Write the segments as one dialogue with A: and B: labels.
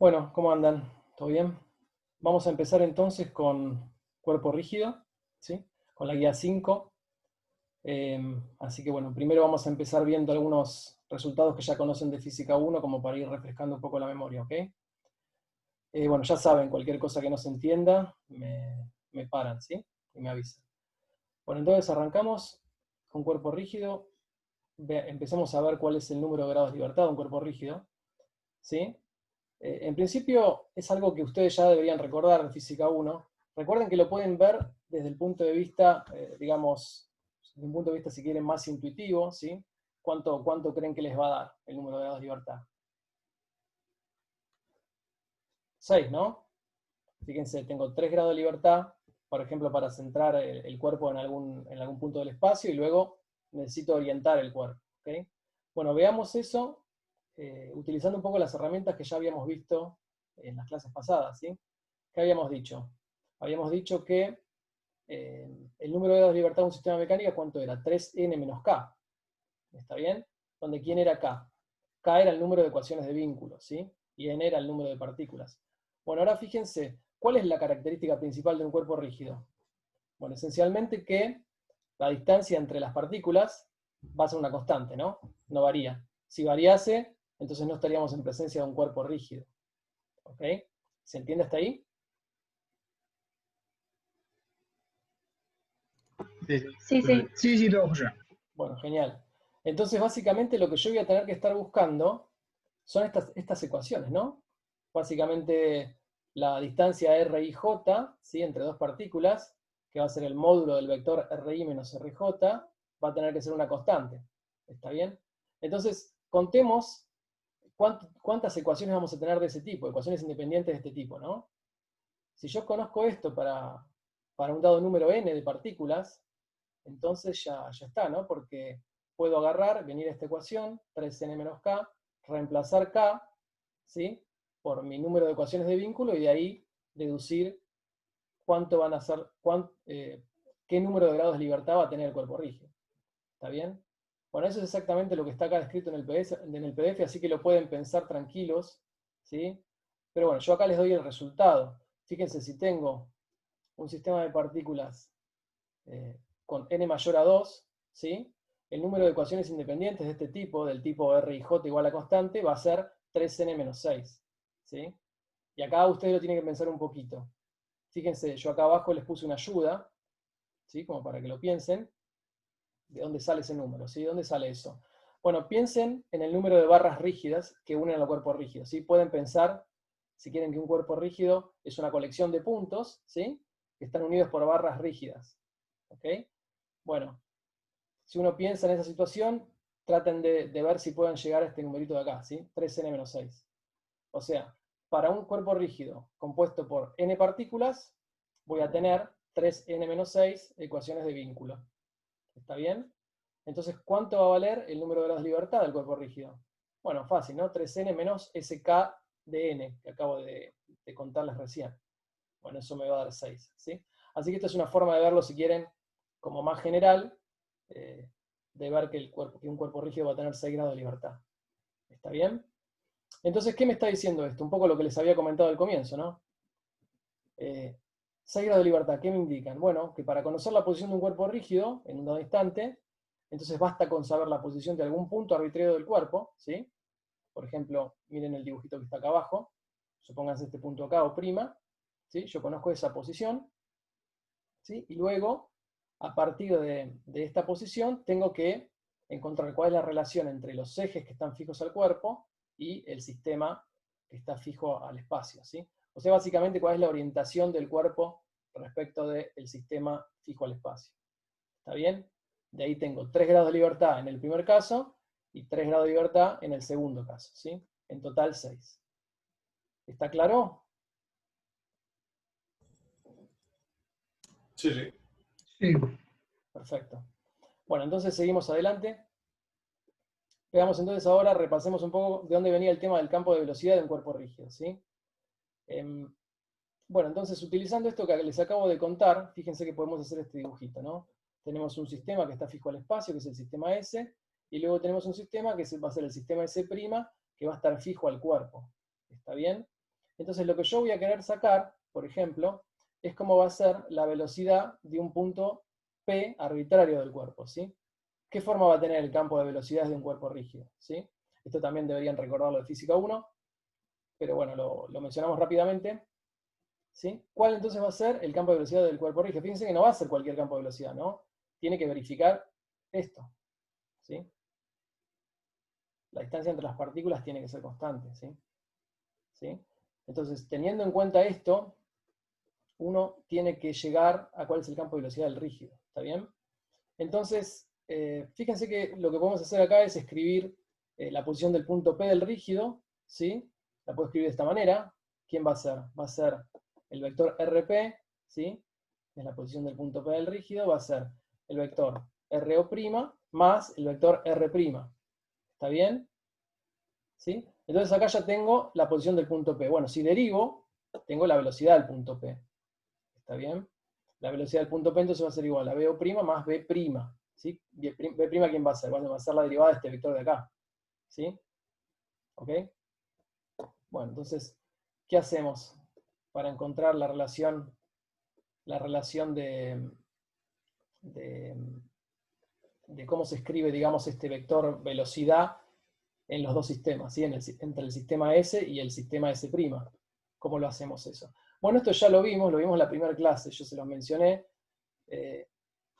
A: Bueno, ¿cómo andan? ¿Todo bien? Vamos a empezar entonces con cuerpo rígido, ¿sí? Con la guía 5. Así que bueno, primero vamos a empezar viendo algunos resultados que ya conocen de Física 1 como para ir refrescando un poco la memoria, ¿ok? Bueno, ya saben, cualquier cosa que no se entienda, me paran, ¿sí? Y me avisan. Bueno, entonces arrancamos con cuerpo rígido. Empezamos a ver cuál es el número de grados de libertad de un cuerpo rígido, ¿sí? En principio es algo que ustedes ya deberían recordar de Física 1. Recuerden que lo pueden ver desde el punto de vista, digamos, desde un punto de vista, si quieren, más intuitivo, ¿sí? ¿Cuánto creen que les va a dar el número de grados de libertad? 6, ¿no? Fíjense, tengo 3 grados de libertad, por ejemplo, para centrar el cuerpo en algún punto del espacio y luego necesito orientar el cuerpo, ¿ok? Bueno, veamos eso utilizando un poco las herramientas que ya habíamos visto en las clases pasadas, ¿sí? ¿Qué habíamos dicho? Habíamos dicho que el número de grados de libertad de un sistema mecánico, ¿cuánto era? 3n menos k. ¿Está bien? Donde ¿quién era k? K era el número de ecuaciones de vínculo, ¿sí? Y n era el número de partículas. Bueno, ahora fíjense, ¿cuál es la característica principal de un cuerpo rígido? Bueno, esencialmente que la distancia entre las partículas va a ser una constante, ¿no? No varía. Si variase, entonces no estaríamos en presencia de un cuerpo rígido. ¿Ok? ¿Se entiende hasta ahí?
B: Sí, sí.
C: Sí, sí.
B: Sí, sí, todo escucha.
A: Bueno, genial. Entonces, básicamente lo que yo voy a tener que estar buscando son estas ecuaciones, ¿no? Básicamente la distancia RIJ, ¿sí? Entre dos partículas, que va a ser el módulo del vector RI menos RJ, va a tener que ser una constante. ¿Está bien? Entonces, contemos cuántas ecuaciones vamos a tener de ese tipo, ecuaciones independientes de este tipo, ¿no? Si yo conozco esto para un dado número n de partículas, entonces ya está, ¿no? Porque puedo agarrar, venir a esta ecuación, 3n menos k, reemplazar k, ¿sí? Por mi número de ecuaciones de vínculo y de ahí deducir cuánto van a ser, qué número de grados de libertad va a tener el cuerpo rígido. ¿Está bien? Bueno, eso es exactamente lo que está acá escrito en el PDF, así que lo pueden pensar tranquilos, ¿sí? Pero bueno, yo acá les doy el resultado. Fíjense, si tengo un sistema de partículas con n mayor a 2, ¿sí? El número de ecuaciones independientes de este tipo, del tipo R y J igual a constante, va a ser 3n menos 6, ¿sí? Y acá ustedes lo tienen que pensar un poquito. Fíjense, yo acá abajo les puse una ayuda, ¿sí? Como para que lo piensen. ¿De dónde sale ese número? ¿Sí? ¿De dónde sale eso? Bueno, piensen en el número de barras rígidas que unen al cuerpo rígido, ¿sí? Pueden pensar, si quieren, que un cuerpo rígido es una colección de puntos, ¿sí? Que están unidos por barras rígidas, ¿ok? Bueno, si uno piensa en esa situación, traten de ver si pueden llegar a este numerito de acá, ¿sí? 3n menos 6. O sea, para un cuerpo rígido compuesto por n partículas, voy a tener 3n menos 6 ecuaciones de vínculo. ¿Está bien? Entonces, ¿cuánto va a valer el número de grados de libertad del cuerpo rígido? Bueno, fácil, ¿no? 3n menos sk de n, que acabo de contarles recién. Bueno, eso me va a dar 6, ¿sí? Así que esta es una forma de verlo, si quieren, como más general, de ver que un cuerpo rígido va a tener 6 grados de libertad. ¿Está bien? Entonces, ¿qué me está diciendo esto? Un poco lo que les había comentado al comienzo, ¿no? 6 grados de libertad, ¿qué me indican? Bueno, que para conocer la posición de un cuerpo rígido en un dado instante, entonces basta con saber la posición de algún punto arbitrario del cuerpo, ¿sí? Por ejemplo, miren el dibujito que está acá abajo, supónganse este punto acá o prima, ¿sí? Yo conozco esa posición, ¿sí? Y luego, a partir de esta posición, tengo que encontrar cuál es la relación entre los ejes que están fijos al cuerpo y el sistema que está fijo al espacio, ¿sí? O sea, básicamente, cuál es la orientación del cuerpo respecto del sistema fijo al espacio. ¿Está bien? De ahí tengo 3 grados de libertad en el primer caso y 3 grados de libertad en el segundo caso, ¿sí? En total 6. ¿Está claro?
D: Sí, sí.
B: Sí.
A: Perfecto. Bueno, entonces seguimos adelante. Veamos entonces ahora, repasemos un poco de dónde venía el tema del campo de velocidad de un cuerpo rígido, ¿sí? Bueno, entonces utilizando esto que les acabo de contar, fíjense que podemos hacer este dibujito, ¿no? Tenemos un sistema que está fijo al espacio, que es el sistema S, y luego tenemos un sistema que va a ser el sistema S', que va a estar fijo al cuerpo. ¿Está bien? Entonces lo que yo voy a querer sacar, por ejemplo, es cómo va a ser la velocidad de un punto P arbitrario del cuerpo, ¿sí? ¿Qué forma va a tener el campo de velocidades de un cuerpo rígido? ¿Sí? Esto también deberían recordarlo de Física 1, pero bueno, lo mencionamos rápidamente. ¿Sí? ¿Cuál entonces va a ser el campo de velocidad del cuerpo rígido? Fíjense que no va a ser cualquier campo de velocidad, ¿no? Tiene que verificar esto, ¿sí? La distancia entre las partículas tiene que ser constante, ¿sí? ¿Sí? Entonces, teniendo en cuenta esto, uno tiene que llegar a cuál es el campo de velocidad del rígido, ¿está bien? Entonces, fíjense que lo que podemos hacer acá es escribir la posición del punto P del rígido, ¿sí? La puedo escribir de esta manera. ¿Quién va a ser? Va a ser el vector RP, ¿sí? Es la posición del punto P del rígido, va a ser el vector RO' más el vector R'. ¿Está bien? ¿Sí? Entonces acá ya tengo la posición del punto P. Bueno, si derivo, tengo la velocidad del punto P. ¿Está bien? La velocidad del punto P entonces va a ser igual a BO' más B'. ¿Sí? B', ¿quién va a ser? Bueno, va a ser la derivada de este vector de acá. ¿Sí? ¿Ok? Bueno, entonces, ¿qué hacemos para encontrar la relación de cómo se escribe, digamos, este vector velocidad en los dos sistemas, ¿sí? Entre el sistema S y el sistema S'? ¿Cómo lo hacemos eso? Bueno, esto ya lo vimos en la primera clase, yo se los mencioné,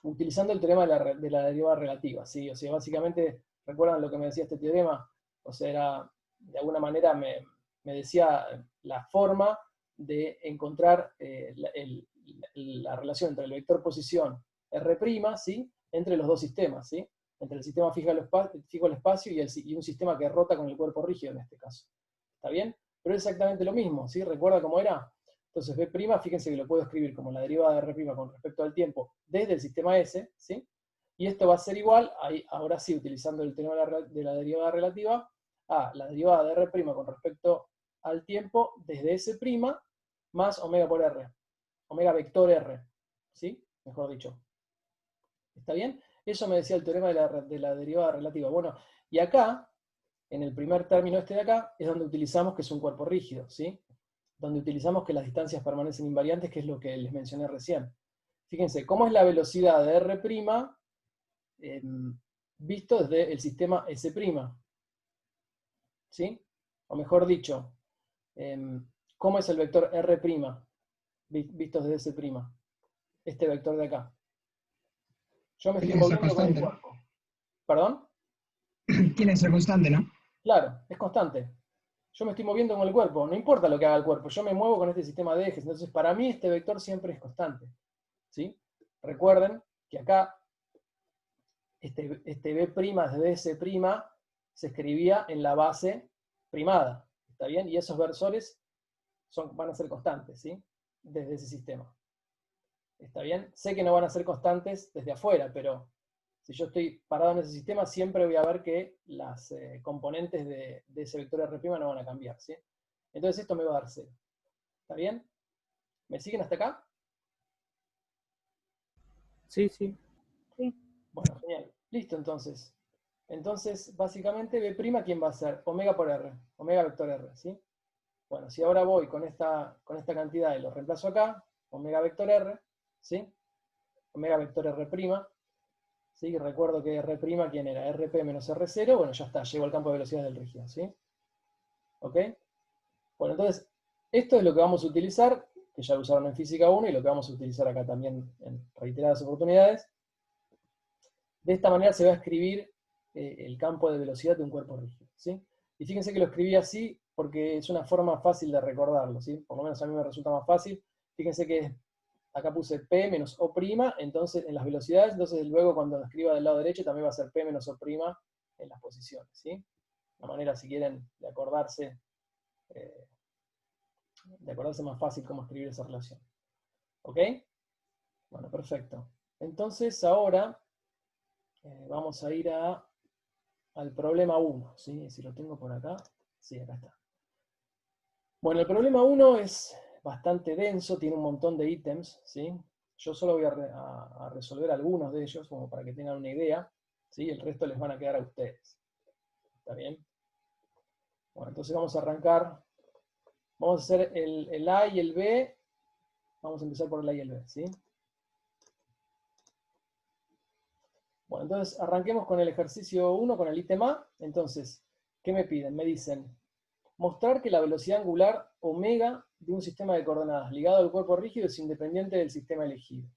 A: utilizando el teorema de la derivada relativa, ¿sí? O sea, básicamente, ¿recuerdan lo que me decía este teorema? O sea, de alguna manera me decía la forma de encontrar la relación entre el vector posición R', ¿sí? Entre los dos sistemas, ¿sí? Entre el sistema fijo al espacio y un sistema que rota con el cuerpo rígido en este caso. ¿Está bien? Pero es exactamente lo mismo, ¿sí? ¿Recuerda cómo era? Entonces B', fíjense que lo puedo escribir como la derivada de R' con respecto al tiempo desde el sistema S, ¿sí? Y esto va a ser igual, ahora sí, utilizando el teorema de la derivada relativa, a la derivada de R' con respecto al tiempo desde S' más omega por R, omega vector R, ¿sí? Mejor dicho. ¿Está bien? Eso me decía el teorema de la derivada relativa. Bueno, y acá, en el primer término este de acá, es donde utilizamos que es un cuerpo rígido, ¿sí? Donde utilizamos que las distancias permanecen invariantes, que es lo que les mencioné recién. Fíjense, ¿cómo es la velocidad de R', visto desde el sistema S'? ¿Sí? O mejor dicho, ¿cómo es el vector R', visto desde S'? Este vector de acá. Yo me estoy
B: Tiene que ser
A: moviendo con el
B: constante, ¿no?
A: cuerpo. ¿Perdón?
B: Tiene que ser constante, ¿no?
A: Claro, es constante. Yo me estoy moviendo con el cuerpo, no importa lo que haga el cuerpo, yo me muevo con este sistema de ejes, entonces para mí este vector siempre es constante. ¿Sí? Recuerden que acá este B' desde S' se escribía en la base primada, ¿está bien? Y esos versores van a ser constantes, ¿sí? Desde ese sistema. ¿Está bien? Sé que no van a ser constantes desde afuera, pero si yo estoy parado en ese sistema, siempre voy a ver que las componentes de ese vector R' no van a cambiar, ¿sí? Entonces esto me va a dar 0. ¿Está bien? ¿Me siguen hasta acá?
C: Sí, sí.
E: Sí.
A: Bueno, genial. Listo, entonces. Entonces, básicamente, B', ¿quién va a ser? Omega por R. Omega vector R, ¿sí? Bueno, si ahora voy con esta cantidad y lo reemplazo acá, omega vector R, ¿sí? Omega vector R', ¿sí? Recuerdo que R', ¿quién era? RP menos R0, bueno, ya está, llego al campo de velocidad del rígido, ¿sí? ¿Ok? Bueno, entonces, esto es lo que vamos a utilizar, que ya lo usaron en Física 1 y lo que vamos a utilizar acá también en reiteradas oportunidades. De esta manera se va a escribir el campo de velocidad de un cuerpo rígido, ¿sí? Y fíjense que lo escribí así porque es una forma fácil de recordarlo, ¿sí? Por lo menos a mí me resulta más fácil. Fíjense que acá puse P menos O', entonces en las velocidades, entonces luego cuando lo escriba del lado derecho también va a ser P menos O' en las posiciones, ¿sí? Una manera, si quieren, de acordarse más fácil cómo escribir esa relación. ¿Ok? Bueno, perfecto. Entonces ahora vamos a ir al problema 1, ¿sí? Si lo tengo por acá. Sí, acá está. Bueno, el problema 1 es bastante denso, tiene un montón de ítems, ¿sí? Yo solo voy a resolver algunos de ellos, como para que tengan una idea, ¿sí? El resto les van a quedar a ustedes. ¿Está bien? Bueno, entonces vamos a arrancar. Vamos a hacer el A y el B. Vamos a empezar por el A y el B, ¿sí? Bueno, entonces arranquemos con el ejercicio 1, con el ítem A. Entonces, ¿qué me piden? Me dicen, mostrar que la velocidad angular omega de un sistema de coordenadas ligado al cuerpo rígido es independiente del sistema elegido.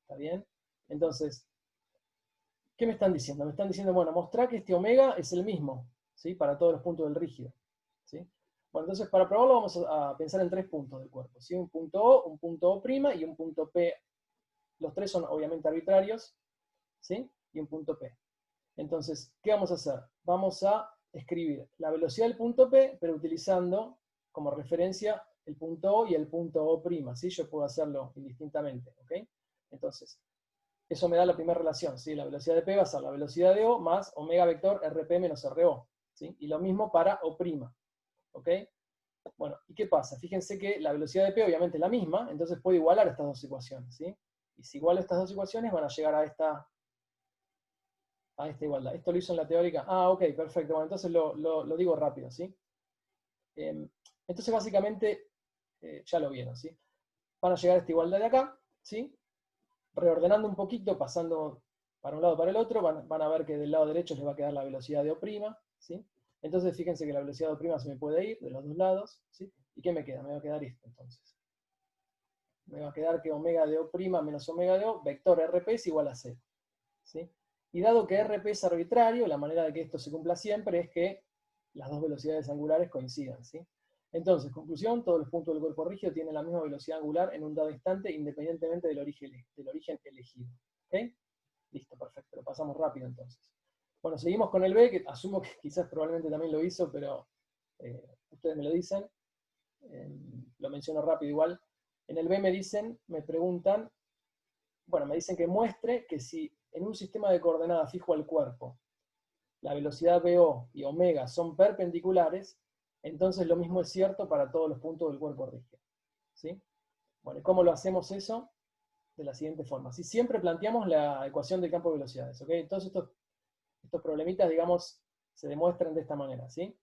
A: ¿Está bien? Entonces, ¿qué me están diciendo? Me están diciendo, bueno, mostrar que este omega es el mismo, ¿sí? Para todos los puntos del rígido, ¿sí? Bueno, entonces para probarlo vamos a pensar en 3 puntos del cuerpo, ¿sí? Un punto O, un punto O' y un punto P. Los 3 son obviamente arbitrarios, ¿sí? Y un punto P. Entonces, ¿qué vamos a hacer? Vamos a escribir la velocidad del punto P, pero utilizando como referencia el punto O y el punto O', ¿sí? Yo puedo hacerlo indistintamente, ¿ok? Entonces, eso me da la primera relación, ¿sí? La velocidad de P va a ser la velocidad de O más omega vector RP menos RO, ¿sí? Y lo mismo para O', ¿ok? Bueno, ¿y qué pasa? Fíjense que la velocidad de P obviamente es la misma, entonces puedo igualar estas dos ecuaciones, ¿sí? Y si igualo estas dos ecuaciones van a llegar a esta igualdad. Esto lo hizo en la teórica. Ah, ok, perfecto. Bueno, entonces lo digo rápido, ¿sí? Entonces básicamente, ya lo vieron, ¿sí? Van a llegar a esta igualdad de acá, ¿sí? Reordenando un poquito, pasando para un lado para el otro, van a ver que del lado derecho les va a quedar la velocidad de O', ¿sí? Entonces fíjense que la velocidad de O' se me puede ir de los dos lados, ¿sí? ¿Y qué me queda? Me va a quedar esto entonces. Me va a quedar que omega de O' menos omega de O, vector RP es igual a 0, ¿sí? Y dado que RP es arbitrario, la manera de que esto se cumpla siempre es que las dos velocidades angulares coincidan, ¿sí? Entonces, conclusión, todos los puntos del cuerpo rígido tienen la misma velocidad angular en un dado instante, independientemente del origen elegido. ¿Ok? Listo, perfecto. Lo pasamos rápido entonces. Bueno, seguimos con el B, que asumo que quizás probablemente también lo hizo, pero ustedes me lo dicen. Lo menciono rápido igual. En el B me preguntan, bueno, me dicen que muestre que si en un sistema de coordenadas fijo al cuerpo, la velocidad VO y omega son perpendiculares, entonces lo mismo es cierto para todos los puntos del cuerpo rígido, ¿sí? Bueno, ¿y cómo lo hacemos eso? De la siguiente forma. Si siempre planteamos la ecuación del campo de velocidades, ¿ok? Todos estos problemitas, digamos, se demuestran de esta manera, ¿sí?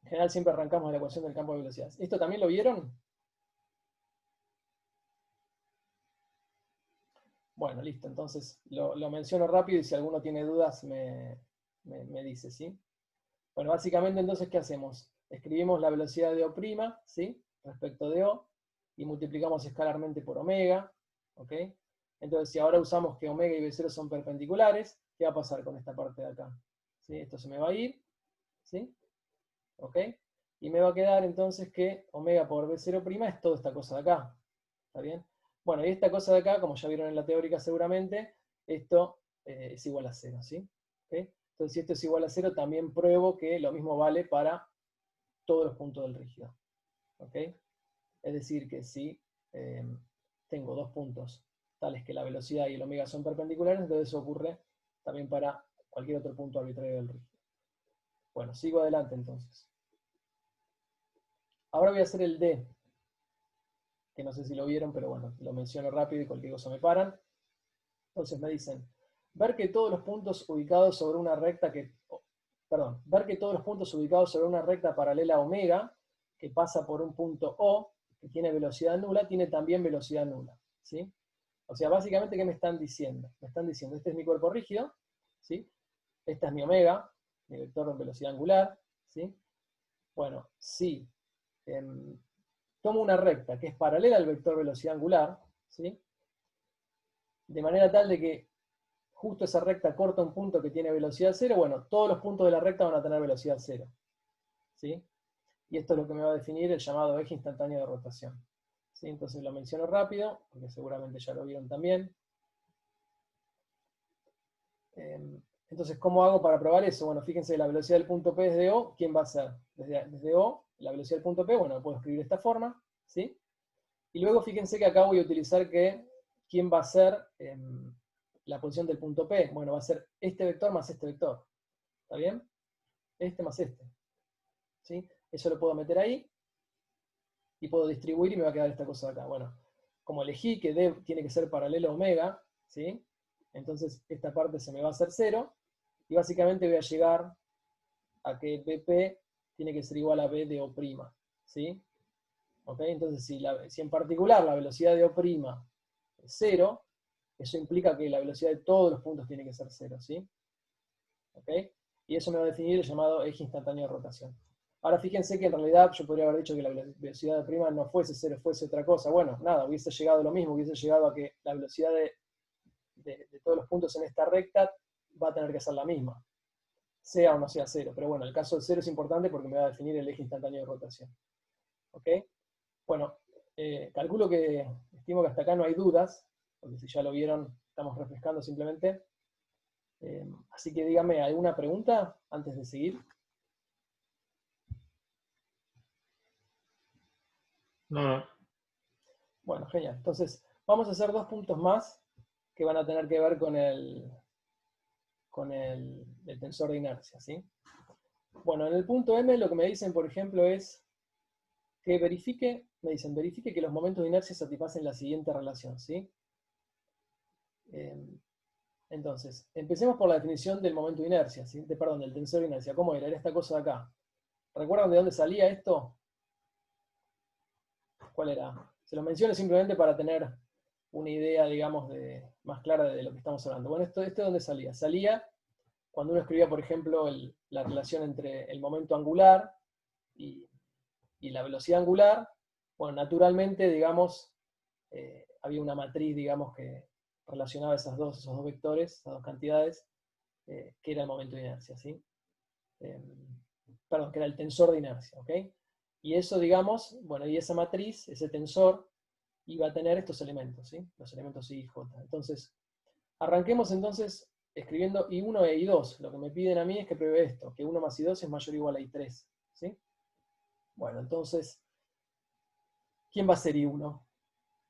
A: En general siempre arrancamos de la ecuación del campo de velocidades. ¿Esto también lo vieron? Bueno, listo, entonces lo menciono rápido y si alguno tiene dudas me dice, ¿sí? Bueno, básicamente entonces, ¿qué hacemos? Escribimos la velocidad de O', ¿sí? Respecto de O, y multiplicamos escalarmente por omega, ¿ok? Entonces, si ahora usamos que omega y B0 son perpendiculares, ¿qué va a pasar con esta parte de acá? ¿Sí? Esto se me va a ir, ¿sí? ¿Ok? Y me va a quedar entonces que omega por B0' es toda esta cosa de acá, ¿está bien? Bueno, y esta cosa de acá, como ya vieron en la teórica seguramente, esto es igual a 0, ¿sí? ¿Ok? Entonces, si esto es igual a 0, también pruebo que lo mismo vale para todos los puntos del rígido. ¿Ok? Es decir, que si tengo dos puntos tales que la velocidad y el omega son perpendiculares, entonces eso ocurre también para cualquier otro punto arbitrario del rígido. Bueno, sigo adelante entonces. Ahora voy a hacer el D, que no sé si lo vieron, pero bueno, lo menciono rápido y cualquier cosa me paran. Entonces me dicen, ver que todos los puntos ubicados sobre una recta paralela a omega, que pasa por un punto O, que tiene velocidad nula, tiene también velocidad nula, ¿sí? O sea, básicamente, ¿qué me están diciendo? Me están diciendo, este es mi cuerpo rígido, ¿sí? Esta es mi omega, mi vector de velocidad angular, ¿sí? Bueno, si tomo una recta que es paralela al vector velocidad angular, ¿sí? De manera tal de que justo esa recta corta un punto que tiene velocidad 0, bueno, todos los puntos de la recta van a tener velocidad 0, ¿sí? Y esto es lo que me va a definir el llamado eje instantáneo de rotación, ¿sí? Entonces lo menciono rápido, porque seguramente ya lo vieron también. Entonces, ¿cómo hago para probar eso? Bueno, fíjense, la velocidad del punto P desde O, ¿quién va a ser? Desde O, la velocidad del punto P, bueno, lo puedo escribir de esta forma, ¿sí? Y luego fíjense que acá voy a utilizar ¿quién va a ser la posición del punto P? Bueno, va a ser este vector más este vector, ¿está bien? Este más este, ¿sí? Eso lo puedo meter ahí, y puedo distribuir y me va a quedar esta cosa de acá. Bueno, como elegí que D tiene que ser paralelo a omega, ¿sí? Entonces esta parte se me va a hacer 0, y básicamente voy a llegar a que BP tiene que ser igual a B de O', ¿sí? ¿Ok? Entonces, si en particular la velocidad de O' es 0, eso implica que la velocidad de todos los puntos tiene que ser 0, ¿sí? ¿Ok? Y eso me va a definir el llamado eje instantáneo de rotación. Ahora fíjense que en realidad yo podría haber dicho que la velocidad de prima no fuese 0, fuese otra cosa. Bueno, nada, hubiese llegado a lo mismo, hubiese llegado a que la velocidad de todos los puntos en esta recta va a tener que ser la misma, sea o no sea 0. Pero bueno, el caso de 0 es importante porque me va a definir el eje instantáneo de rotación. ¿Ok? Bueno, estimo que hasta acá no hay dudas, porque si ya lo vieron, estamos refrescando simplemente. Así que dígame, ¿alguna pregunta antes de seguir?
D: No.
A: Bueno, genial. Entonces, vamos a hacer 2 puntos más que van a tener que ver con el tensor de inercia, ¿sí? Bueno, en el punto M lo que me dicen, por ejemplo, es que verifique que los momentos de inercia satisfacen la siguiente relación, ¿sí? Entonces, empecemos por la definición del momento de inercia, ¿sí? Perdón, del tensor de inercia. ¿Cómo era? Era esta cosa de acá. ¿Recuerdan de dónde salía esto? ¿Cuál era? Se lo menciono simplemente para tener una idea, digamos, más clara de lo que estamos hablando. Bueno, ¿esto de dónde salía? Salía cuando uno escribía, por ejemplo, la relación entre el momento angular y la velocidad angular. Bueno, naturalmente, digamos, había una matriz, digamos, que relacionaba esos dos vectores, esas dos cantidades, que era el momento de inercia, ¿sí? Perdón, que era el tensor de inercia, ¿ok? Y eso, digamos, bueno, y esa matriz, ese tensor, iba a tener estos elementos, ¿sí? Los elementos I y J. Entonces, arranquemos entonces escribiendo I1 e I2. Lo que me piden a mí es que pruebe esto, que 1 más I2 es mayor o igual a I3, ¿sí? Bueno, entonces, ¿quién va a ser I1?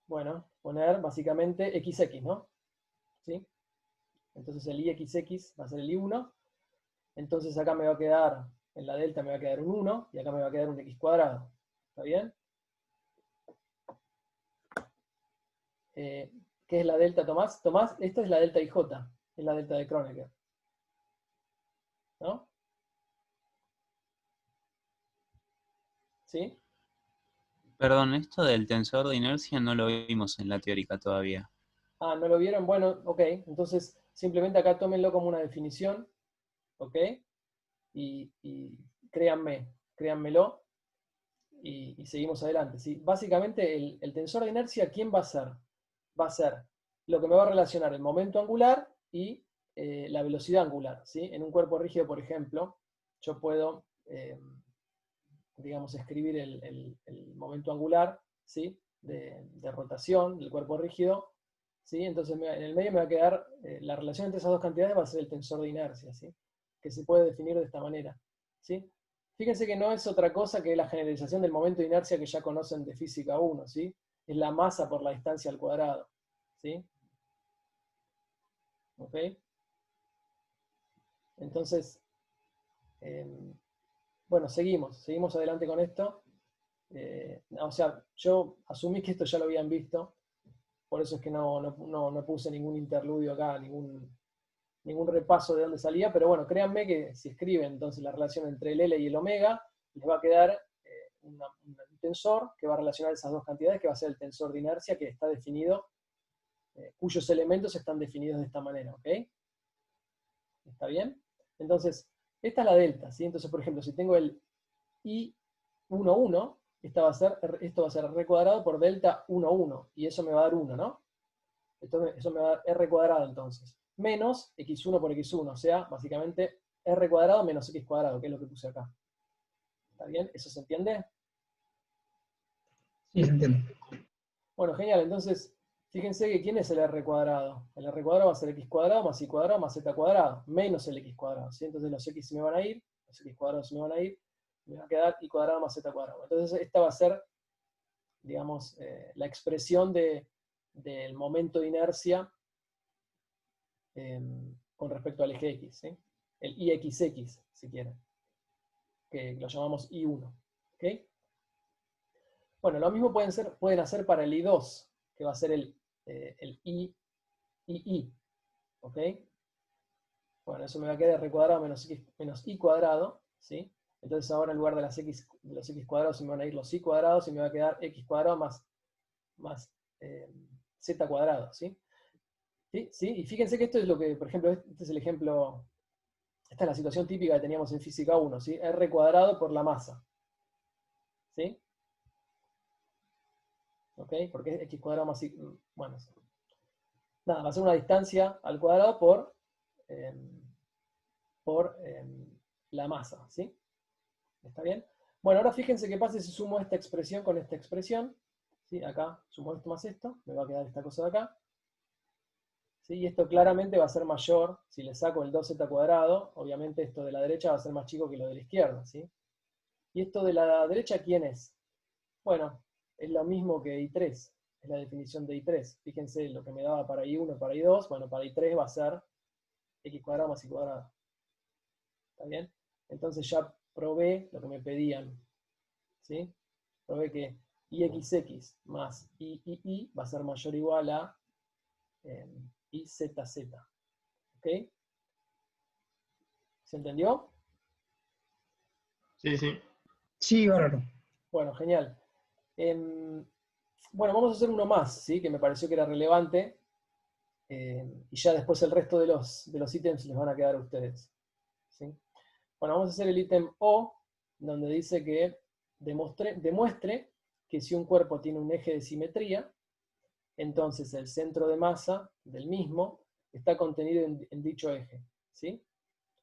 A: Bueno, poner básicamente XX, ¿no? ¿Sí? Entonces el IXX va a ser el I1. Entonces acá me va a quedar, en la delta me va a quedar un 1, y acá me va a quedar un X cuadrado. ¿Está bien? ¿Qué es la delta, Tomás? Tomás, esto es la delta IJ, es la delta de Kronecker. ¿No? ¿Sí?
C: Perdón, esto del tensor de inercia no lo vimos en la teórica todavía.
A: Ah, ¿no lo vieron? Bueno, ok. Entonces, simplemente acá tómenlo como una definición, ¿ok? Y créanmelo, y seguimos adelante, ¿sí? Básicamente, el tensor de inercia, ¿quién va a ser? Va a ser lo que me va a relacionar el momento angular y la velocidad angular, ¿sí? En un cuerpo rígido, por ejemplo, yo puedo, digamos, escribir el momento angular, ¿sí? De rotación del cuerpo rígido, ¿sí? Entonces en el medio me va a quedar, la relación entre esas dos cantidades va a ser el tensor de inercia, ¿sí? Que se puede definir de esta manera, ¿sí? Fíjense que no es otra cosa que la generalización del momento de inercia que ya conocen de física 1, ¿sí? Es la masa por la distancia al cuadrado, ¿sí? ¿Ok? Entonces, bueno, seguimos adelante con esto. O sea, yo asumí que esto ya lo habían visto, por eso es que no puse ningún interludio acá, ningún repaso de dónde salía, pero bueno, créanme que si escriben entonces la relación entre el L y el omega, les va a quedar un tensor que va a relacionar esas dos cantidades, que va a ser el tensor de inercia que está definido, cuyos elementos están definidos de esta manera, ¿ok? ¿Está bien? Entonces, esta es la delta, ¿sí? Entonces, por ejemplo, si tengo el I11, esto va a ser R cuadrado por delta 11, y eso me va a dar 1, ¿no? Eso me va a dar R cuadrado entonces, menos X1 por X1, o sea, básicamente R cuadrado menos X cuadrado, que es lo que puse acá. ¿Está bien? ¿Eso se entiende?
B: Sí, se entiende.
A: Bueno, genial, entonces, fíjense que ¿quién es el R cuadrado? El R cuadrado va a ser X cuadrado más Y cuadrado más Z cuadrado, menos el X cuadrado, ¿sí? Entonces los X se me van a ir, los X cuadrados se me van a ir, me va a quedar Y cuadrado más Z cuadrado. Entonces esta va a ser, digamos, la expresión del momento de inercia con respecto al eje X, ¿sí? El IXX, si quieren, que lo llamamos I1. ¿Ok? Bueno, lo mismo pueden hacer para el I2, que va a ser el II. ¿Ok? Bueno, eso me va a quedar R cuadrado menos I cuadrado, ¿sí? Entonces ahora en lugar de los x cuadrados se me van a ir los y cuadrados y me va a quedar x cuadrado más z cuadrado, ¿sí? ¿Sí? ¿Sí? Y fíjense que esto es lo que, por ejemplo, este es el ejemplo, esta es la situación típica que teníamos en física 1, ¿sí? R cuadrado por la masa. ¿Sí? ¿Ok? Porque es x cuadrado más y, bueno, nada, va a ser una distancia al cuadrado por la masa, ¿sí? ¿Está bien? Bueno, ahora fíjense qué pasa si sumo esta expresión con esta expresión, ¿sí? Acá sumo esto más esto, me va a quedar esta cosa de acá, ¿sí? Y esto claramente va a ser mayor, si le saco el 2z cuadrado, obviamente esto de la derecha va a ser más chico que lo de la izquierda, ¿sí? ¿Y esto de la derecha quién es? Bueno, es lo mismo que I3, es la definición de I3. Fíjense lo que me daba para I1, para I2, bueno, para I3 va a ser x cuadrado más y cuadrado. ¿Está bien? Entonces ya probé lo que me pedían, ¿sí? Probé que IXX más II va a ser mayor o igual a IZZ. ¿Ok? ¿Se entendió?
D: Sí, sí.
B: Sí, bárbaro.
A: Bueno, genial. Bueno, vamos a hacer uno más, ¿sí? Que me pareció que era relevante. Y ya después el resto de los ítems les van a quedar a ustedes, ¿sí? Bueno, vamos a hacer el ítem O, donde dice que demuestre que si un cuerpo tiene un eje de simetría, entonces el centro de masa del mismo está contenido en dicho eje, ¿sí?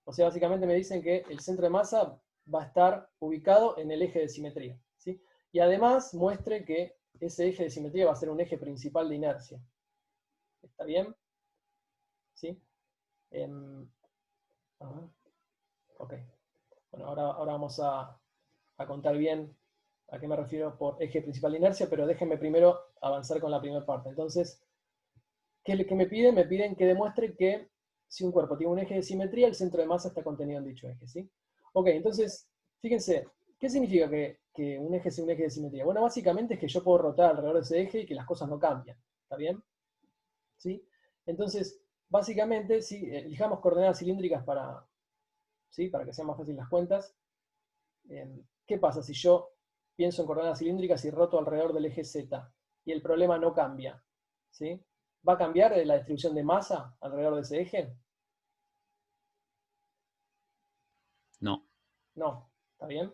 A: O sea, básicamente me dicen que el centro de masa va a estar ubicado en el eje de simetría, ¿sí? Y además muestre que ese eje de simetría va a ser un eje principal de inercia. ¿Está bien? ¿Sí? A ver. Ok. Bueno, ahora vamos a contar bien a qué me refiero por eje principal de inercia, pero déjenme primero avanzar con la primera parte. Entonces, ¿qué es lo que me piden? Me piden que demuestre que si un cuerpo tiene un eje de simetría, el centro de masa está contenido en dicho eje, ¿sí? Ok, entonces, fíjense, ¿qué significa que un eje sea un eje de simetría? Bueno, básicamente es que yo puedo rotar alrededor de ese eje y que las cosas no cambian, ¿está bien? ¿Sí? Entonces, básicamente, si elijamos coordenadas cilíndricas ¿sí? Para que sean más fáciles las cuentas, ¿qué pasa si yo pienso en coordenadas cilíndricas y roto alrededor del eje Z y el problema no cambia? ¿Sí? ¿Va a cambiar la distribución de masa alrededor de ese eje?
C: No.
A: No, ¿está bien?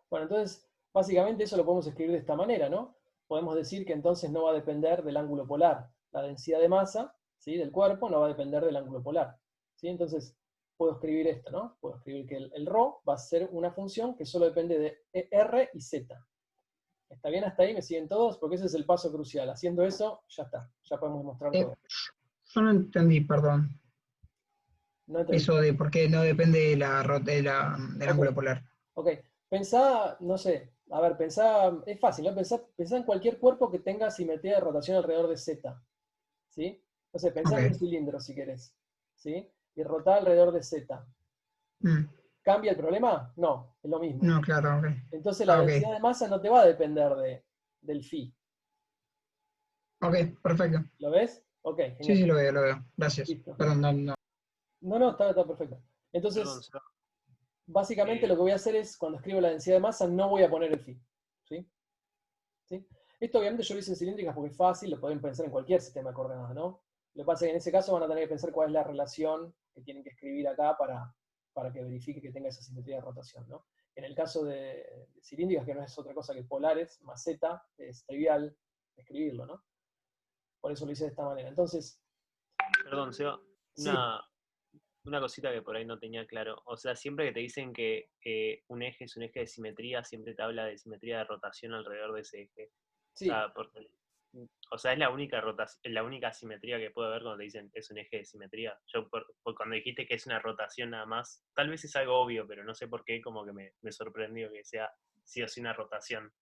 A: Bueno, entonces, básicamente eso lo podemos escribir de esta manera, ¿no? Podemos decir que entonces no va a depender del ángulo polar. La densidad de masa, ¿sí? Del cuerpo no va a depender del ángulo polar, ¿sí? Entonces, puedo escribir esto, ¿no? Puedo escribir que el ρ va a ser una función que solo depende de R y Z. ¿Está bien hasta ahí? ¿Me siguen todos? Porque ese es el paso crucial. Haciendo eso, ya está. Ya podemos mostrar todo.
B: Yo no entendí, perdón.
A: ¿No entendí?
B: Eso de por qué no depende de del
A: Ok,
B: ángulo polar.
A: ok. Pensá, no sé, a ver, pensá, es fácil, ¿no? Pensá en cualquier cuerpo que tenga simetría de rotación alrededor de Z, ¿sí? No sé, pensá en un
B: Ok.
A: cilindro si querés, ¿sí? Y rotá alrededor de Z.
B: Mm.
A: ¿Cambia el problema? No, es lo mismo.
B: No, claro, ok.
A: Entonces la
B: Ah, ok.
A: densidad de masa no te va a depender del phi.
B: Ok, perfecto.
A: ¿Lo ves? Ok,
B: Sí,
A: genial.
B: sí, lo veo, lo veo. Gracias.
A: Listo.
B: Perdón, no, no.
A: No, no, está perfecto.
D: Perdón,
A: Entonces,
D: Seba.
A: básicamente lo
D: Eh,
A: que voy a hacer es, cuando escribo la densidad de masa, no voy a poner el phi. ¿Sí? ¿Sí? Esto obviamente yo lo hice en cilíndricas porque es fácil, lo pueden pensar en cualquier sistema de coordenadas, ¿no? Lo que pasa es que en ese caso van a tener que pensar cuál es la relación que tienen que escribir acá para que verifique que tenga esa simetría de rotación, ¿no? En el caso de cilíndricas, que no es otra cosa que polares, más z, es trivial escribirlo, ¿no? Por eso lo hice de esta manera. Entonces,
D: Perdón, Seba.
A: sí,
D: Una cosita que por ahí no tenía claro. O sea, siempre que te dicen que un eje es un eje de simetría, siempre te habla de simetría de rotación alrededor de ese eje. O
A: sí.
D: sea, es la única rotación, la única simetría que puede haber cuando te dicen es un eje de simetría. Yo cuando dijiste que es una rotación nada más, tal vez es algo obvio, pero no sé por qué como que me sorprendió que sea sí o sí una rotación.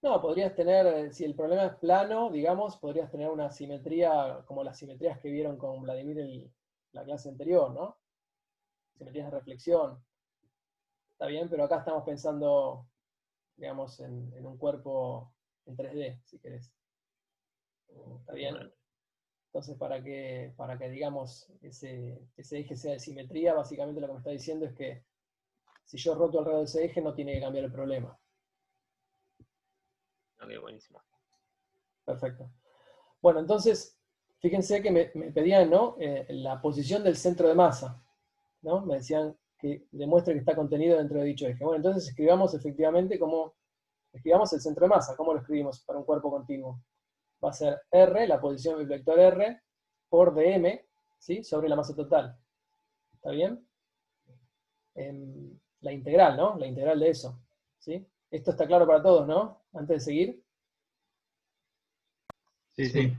A: No, podrías tener, si el problema es plano, digamos, podrías tener una simetría como las simetrías que vieron con Vladimir en la clase anterior, ¿no? Simetrías de reflexión. Está bien, pero acá estamos pensando, digamos, en un cuerpo en 3D, si querés. ¿Está bien?
D: Bueno,
A: Entonces, para que digamos, ese eje sea de simetría, básicamente lo que me está diciendo es que Si yo roto alrededor de ese eje, no tiene que cambiar el problema.
D: Ok, buenísimo.
A: Perfecto. Bueno, entonces, fíjense que me pedían, ¿no? La posición del centro de masa, ¿no? Me decían que demuestre que está contenido dentro de dicho eje. Bueno, entonces escribamos efectivamente escribamos el centro de masa. ¿Cómo lo escribimos para un cuerpo continuo? Va a ser R, la posición del vector R, por dm, ¿sí? Sobre la masa total. ¿Está bien? La integral, ¿no? La integral de eso, ¿sí? Esto está claro para todos, ¿no? Antes de seguir.
B: Sí.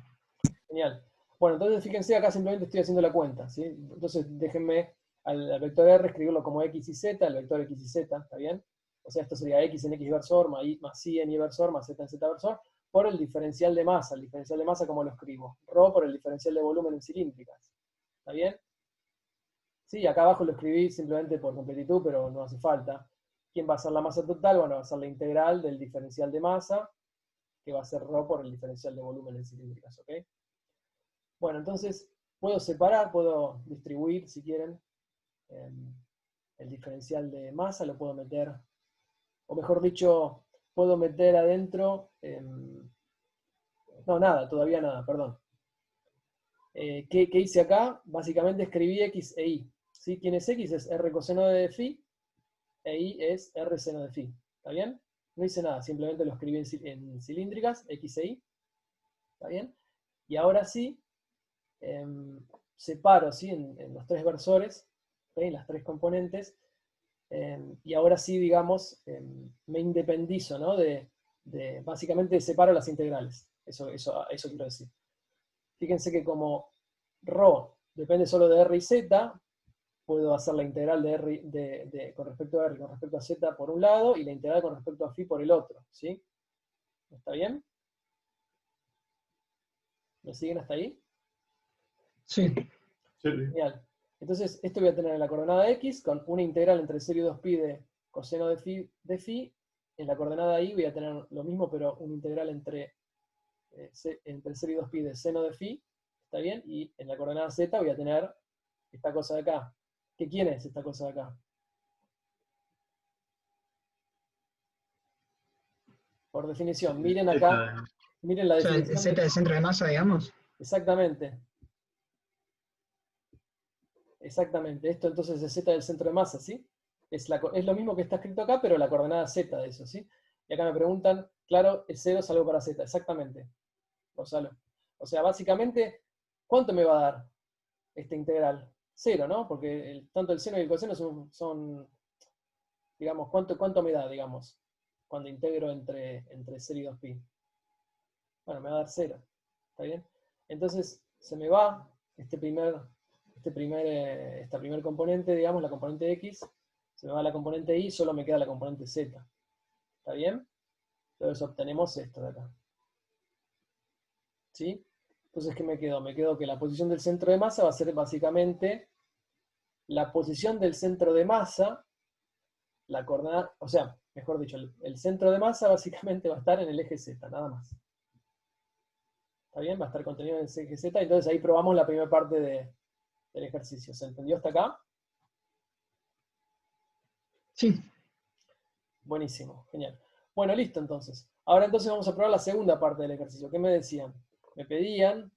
A: Genial. Bueno, entonces fíjense, acá simplemente estoy haciendo la cuenta, ¿sí? Entonces déjenme al vector R escribirlo como X y Z, el vector X y Z, ¿está bien? O sea, esto sería X en X versor, más Y en Y versor, más Z en Z versor, por el diferencial de masa. El diferencial de masa, ¿cómo lo escribo? Rho por el diferencial de volumen en cilíndricas. ¿Está bien? Sí, acá abajo lo escribí simplemente por completitud, pero no hace falta. ¿Quién va a ser la masa total? Bueno, va a ser la integral del diferencial de masa, que va a ser Rho por el diferencial de volumen en cilíndricas, ¿ok? Bueno, entonces puedo separar, puedo distribuir, si quieren, el diferencial de masa, lo puedo meter, o mejor dicho, puedo meter adentro, no, nada, todavía nada, perdón. ¿Qué hice acá? Básicamente escribí X e Y. ¿Sí? ¿Quién es X? Es R coseno de phi, e Y es R seno de phi. ¿Está bien? No hice nada, simplemente lo escribí en cilíndricas, X e Y. ¿Está bien? Y ahora sí, separo, ¿sí? En los tres versores, ¿okay? En las tres componentes, y ahora sí, digamos, me independizo, ¿no? Básicamente separo las integrales. Eso quiero decir. Fíjense que como Rho depende solo de R y Z, puedo hacer la integral de R, con respecto a R con respecto a Z por un lado, y la integral con respecto a phi por el otro, ¿sí? ¿Está bien? ¿Me siguen hasta ahí?
B: Sí.
A: Genial. Entonces, esto voy a tener en la coordenada X con una integral entre 0 y 2pi de coseno de phi. En la coordenada Y voy a tener lo mismo, pero una integral entre 0 y 2pi de seno de phi. ¿Está bien? Y en la coordenada Z voy a tener esta cosa de acá. ¿Quién es esta cosa de acá? Por definición, miren acá, miren la
B: O sea, el
A: definición.
B: Z del centro de masa, digamos.
A: Exactamente. Exactamente. Esto entonces es Z del centro de masa, ¿sí? Es lo mismo que está escrito acá, pero la coordenada Z de eso, ¿sí? Y acá me preguntan, claro, el 0 es algo para Z. Exactamente, Gonzalo. O sea, básicamente, ¿cuánto me va a dar esta integral? 0, ¿no? Porque tanto el seno y el coseno son digamos, ¿cuánto me da, digamos, cuando integro entre 0 y 2pi? Bueno, me va a dar 0. ¿Está bien? Entonces, se me va esta primer componente, digamos, la componente X, se me va la componente Y, solo me queda la componente Z. ¿Está bien? Entonces obtenemos esto de acá. ¿Sí? Entonces, ¿qué me quedó? Me quedó que la posición del centro de masa va a ser básicamente la posición del centro de masa, la coordenada, o sea, mejor dicho, el centro de masa básicamente va a estar en el eje Z, nada más. ¿Está bien? Va a estar contenido en el eje Z, entonces ahí probamos la primera parte del ejercicio. ¿Se entendió hasta acá?
B: Sí.
A: Buenísimo, genial. Bueno, listo entonces. Ahora entonces vamos a probar la segunda parte del ejercicio. ¿Qué me decían? Me pedían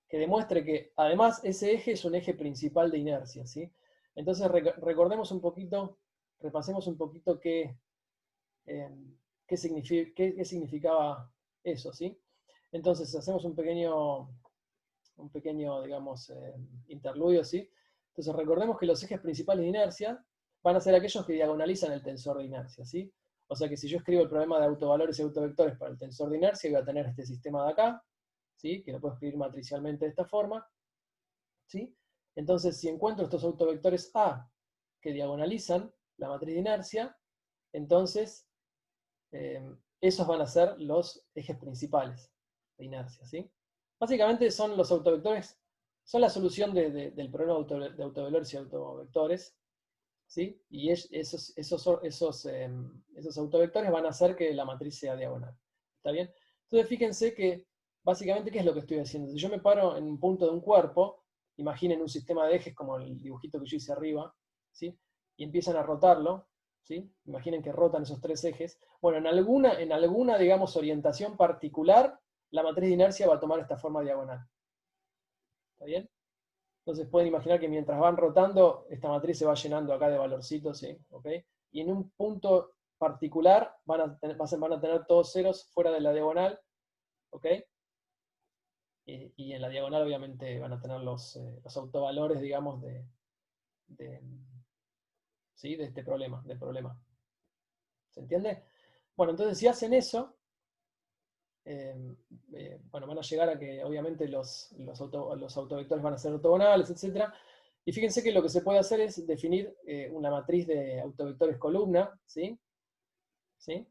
A: que demuestre que además ese eje es un eje principal de inercia, ¿sí? Entonces recordemos un poquito, repasemos un poquito qué significaba eso, ¿sí? Entonces hacemos un pequeño digamos, interludio, ¿sí? Entonces recordemos que los ejes principales de inercia van a ser aquellos que diagonalizan el tensor de inercia, ¿sí? O sea que si yo escribo el problema de autovalores y autovectores para el tensor de inercia, voy a tener este sistema de acá, ¿sí? Que lo puedo escribir matricialmente de esta forma, ¿sí? Entonces, si encuentro estos autovectores A que diagonalizan la matriz de inercia, entonces esos van a ser los ejes principales de inercia, ¿sí? Básicamente son los autovectores, son la solución del problema de autovalores y autovectores, ¿sí? Y esos autovectores van a hacer que la matriz sea diagonal. ¿Está bien? Entonces fíjense que básicamente ¿qué es lo que estoy haciendo? Si yo me paro en un punto de un cuerpo, imaginen un sistema de ejes como el dibujito que yo hice arriba, ¿sí? y empiezan a rotarlo, ¿sí? Imaginen que rotan esos tres ejes. Bueno, en alguna, digamos, orientación particular, la matriz de inercia va a tomar esta forma diagonal. ¿Está bien? Entonces pueden imaginar que mientras van rotando, esta matriz se va llenando acá de valorcitos, ¿sí? ¿Ok? Y en un punto particular van a tener todos ceros fuera de la diagonal, ¿ok? Y en la diagonal obviamente van a tener los autovalores, digamos, ¿sí? De este problema, del problema. ¿Se entiende? Bueno, entonces si hacen eso, bueno, van a llegar a que obviamente los autovectores van a ser ortogonales, etc. Y fíjense que lo que se puede hacer es definir una matriz de autovectores columna, ¿sí? ¿Sí?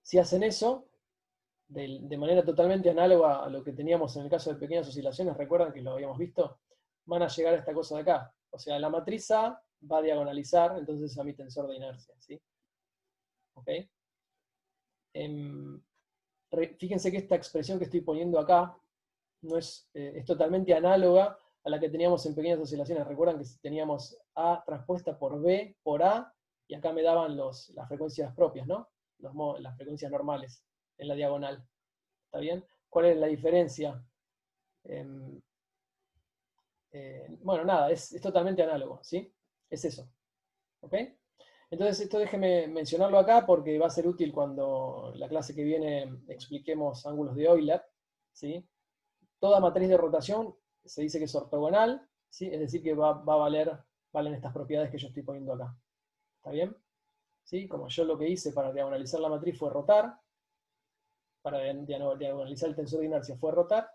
A: Si hacen eso, de manera totalmente análoga a lo que teníamos en el caso de pequeñas oscilaciones, recuerdan que lo habíamos visto, van a llegar a esta cosa de acá. O sea, la matriz A va a diagonalizar, entonces a mi tensor de inercia, ¿sí? ¿Ok? Fíjense que esta expresión que estoy poniendo acá no es totalmente análoga a la que teníamos en pequeñas oscilaciones. Recuerdan que teníamos A transpuesta por B, por A, y acá me daban las frecuencias propias, ¿no? Las frecuencias normales en la diagonal. ¿Está bien? ¿Cuál es la diferencia? Bueno, nada, es totalmente análogo, ¿sí? Es eso. ¿Ok? Entonces, esto déjeme mencionarlo acá porque va a ser útil cuando la clase que viene expliquemos ángulos de Euler, ¿sí? Toda matriz de rotación se dice que es ortogonal, ¿sí? Es decir, que valen estas propiedades que yo estoy poniendo acá. ¿Está bien? ¿Sí? Como yo lo que hice para diagonalizar la matriz fue rotar, para diagonalizar el tensor de inercia fue rotar,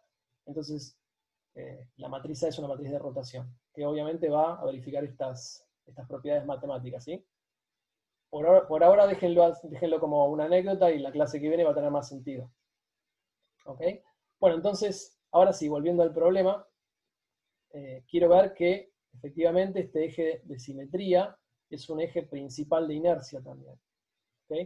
A: entonces la matriz A es una matriz de rotación, que obviamente va a verificar estas propiedades matemáticas, ¿sí? Por ahora déjenlo como una anécdota y la clase que viene va a tener más sentido. ¿Ok? Bueno, entonces, ahora sí, volviendo al problema, quiero ver que efectivamente este eje de simetría es un eje principal de inercia también. ¿Ok?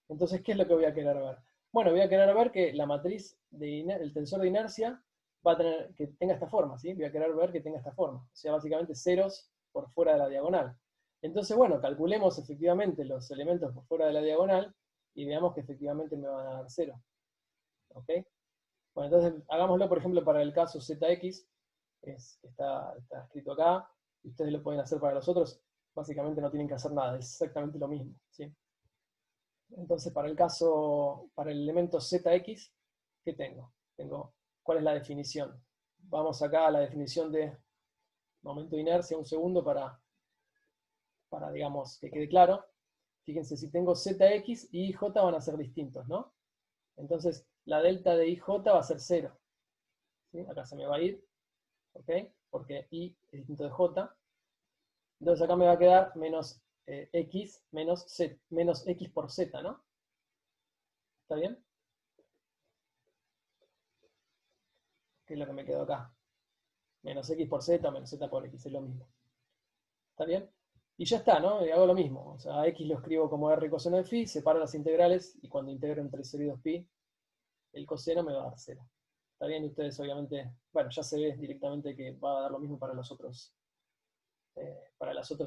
A: Entonces, ¿qué es lo que voy a querer ver? Bueno, voy a querer ver que la matriz, el tensor de inercia, va a tener que tenga esta forma, ¿sí? Voy a querer ver que tenga esta forma. O sea, básicamente ceros por fuera de la diagonal. Entonces, bueno, calculemos efectivamente los elementos por fuera de la diagonal y veamos que efectivamente me van a dar 0. ¿Ok? Bueno, entonces hagámoslo, por ejemplo, para el caso ZX, está escrito acá, y ustedes lo pueden hacer para los otros, básicamente no tienen que hacer nada, es exactamente lo mismo, ¿sí? Entonces, para el elemento ZX, ¿qué tengo? ¿Cuál es la definición? Vamos acá a la definición de momento de inercia, un segundo para digamos, que quede claro. Fíjense, si tengo ZX y IJ van a ser distintos, ¿no? Entonces, la delta de IJ va a ser 0. ¿Sí? Acá se me va a ir, ¿ok? Porque I es distinto de J. Entonces acá me va a quedar menos X menos X por Z, ¿no? ¿Está bien? ¿Qué es lo que me quedó acá? Menos X por Z, menos Z por X, es lo mismo. ¿Está bien? Y ya está, ¿no? Y hago lo mismo. O sea, a X lo escribo como R coseno de phi, separo las integrales, y cuando integro entre 0 y 2pi, el coseno me va a dar 0. ¿Está bien? Y ustedes obviamente, bueno, ya se ve directamente que va a dar lo mismo para los otros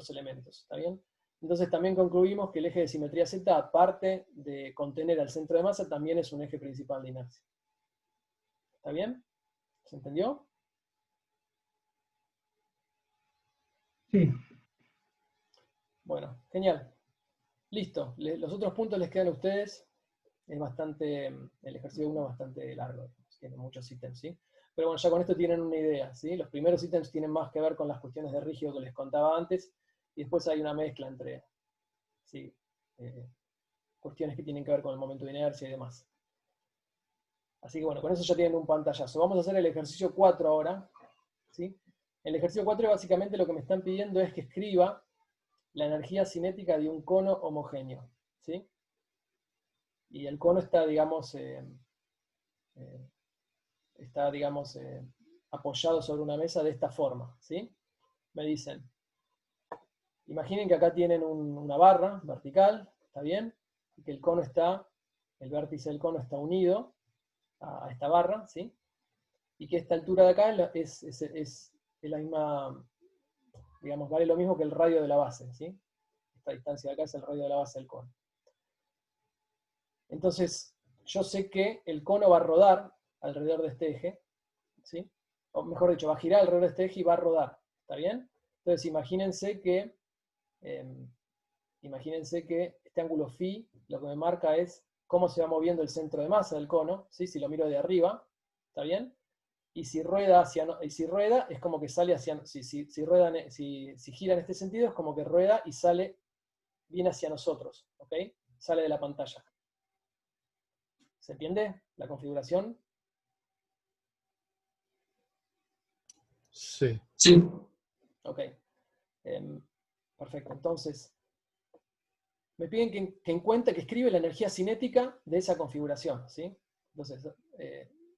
A: elementos. ¿Está bien? Entonces también concluimos que el eje de simetría Z, aparte de contener al centro de masa, también es un eje principal de inercia. ¿Está bien? ¿Se entendió?
B: Sí.
A: Bueno, genial. Listo. Los otros puntos les quedan a ustedes. Es bastante, el ejercicio 1 es bastante largo, tiene muchos ítems, ¿sí? Pero bueno, ya con esto tienen una idea, ¿sí? Los primeros ítems tienen más que ver con las cuestiones de rígido que les contaba antes, y después hay una mezcla entre, ¿sí? Cuestiones que tienen que ver con el momento de inercia y demás. Así que bueno, con eso ya tienen un pantallazo. Vamos a hacer el ejercicio 4 ahora, ¿sí? El ejercicio 4 básicamente lo que me están pidiendo es que escriba la energía cinética de un cono homogéneo, ¿sí? Y el cono está, digamos, apoyado sobre una mesa de esta forma, ¿sí? Me dicen, imaginen que acá tienen una barra vertical, ¿está bien? Y que el vértice del cono está unido a esta barra, ¿sí? Y que esta altura de acá es la misma, digamos, vale lo mismo que el radio de la base, ¿sí? esta distancia de acá es el radio de la base del cono. Entonces, yo sé que el cono va a rodar alrededor de este eje, ¿sí? O mejor dicho, va a girar alrededor de este eje y va a rodar, ¿está bien? Entonces, imagínense que este ángulo phi lo que me marca es cómo se va moviendo el centro de masa del cono, ¿sí? Si lo miro de arriba, ¿está bien? Y si rueda, es como que sale hacia, si gira en este sentido, es como que rueda y viene hacia nosotros, ¿ok? Sale de la pantalla. ¿Se entiende la configuración?
B: Sí.
E: Sí.
A: Ok. Perfecto. Entonces, me piden que en cuenta que escribe la energía cinética de esa configuración, ¿sí? Entonces,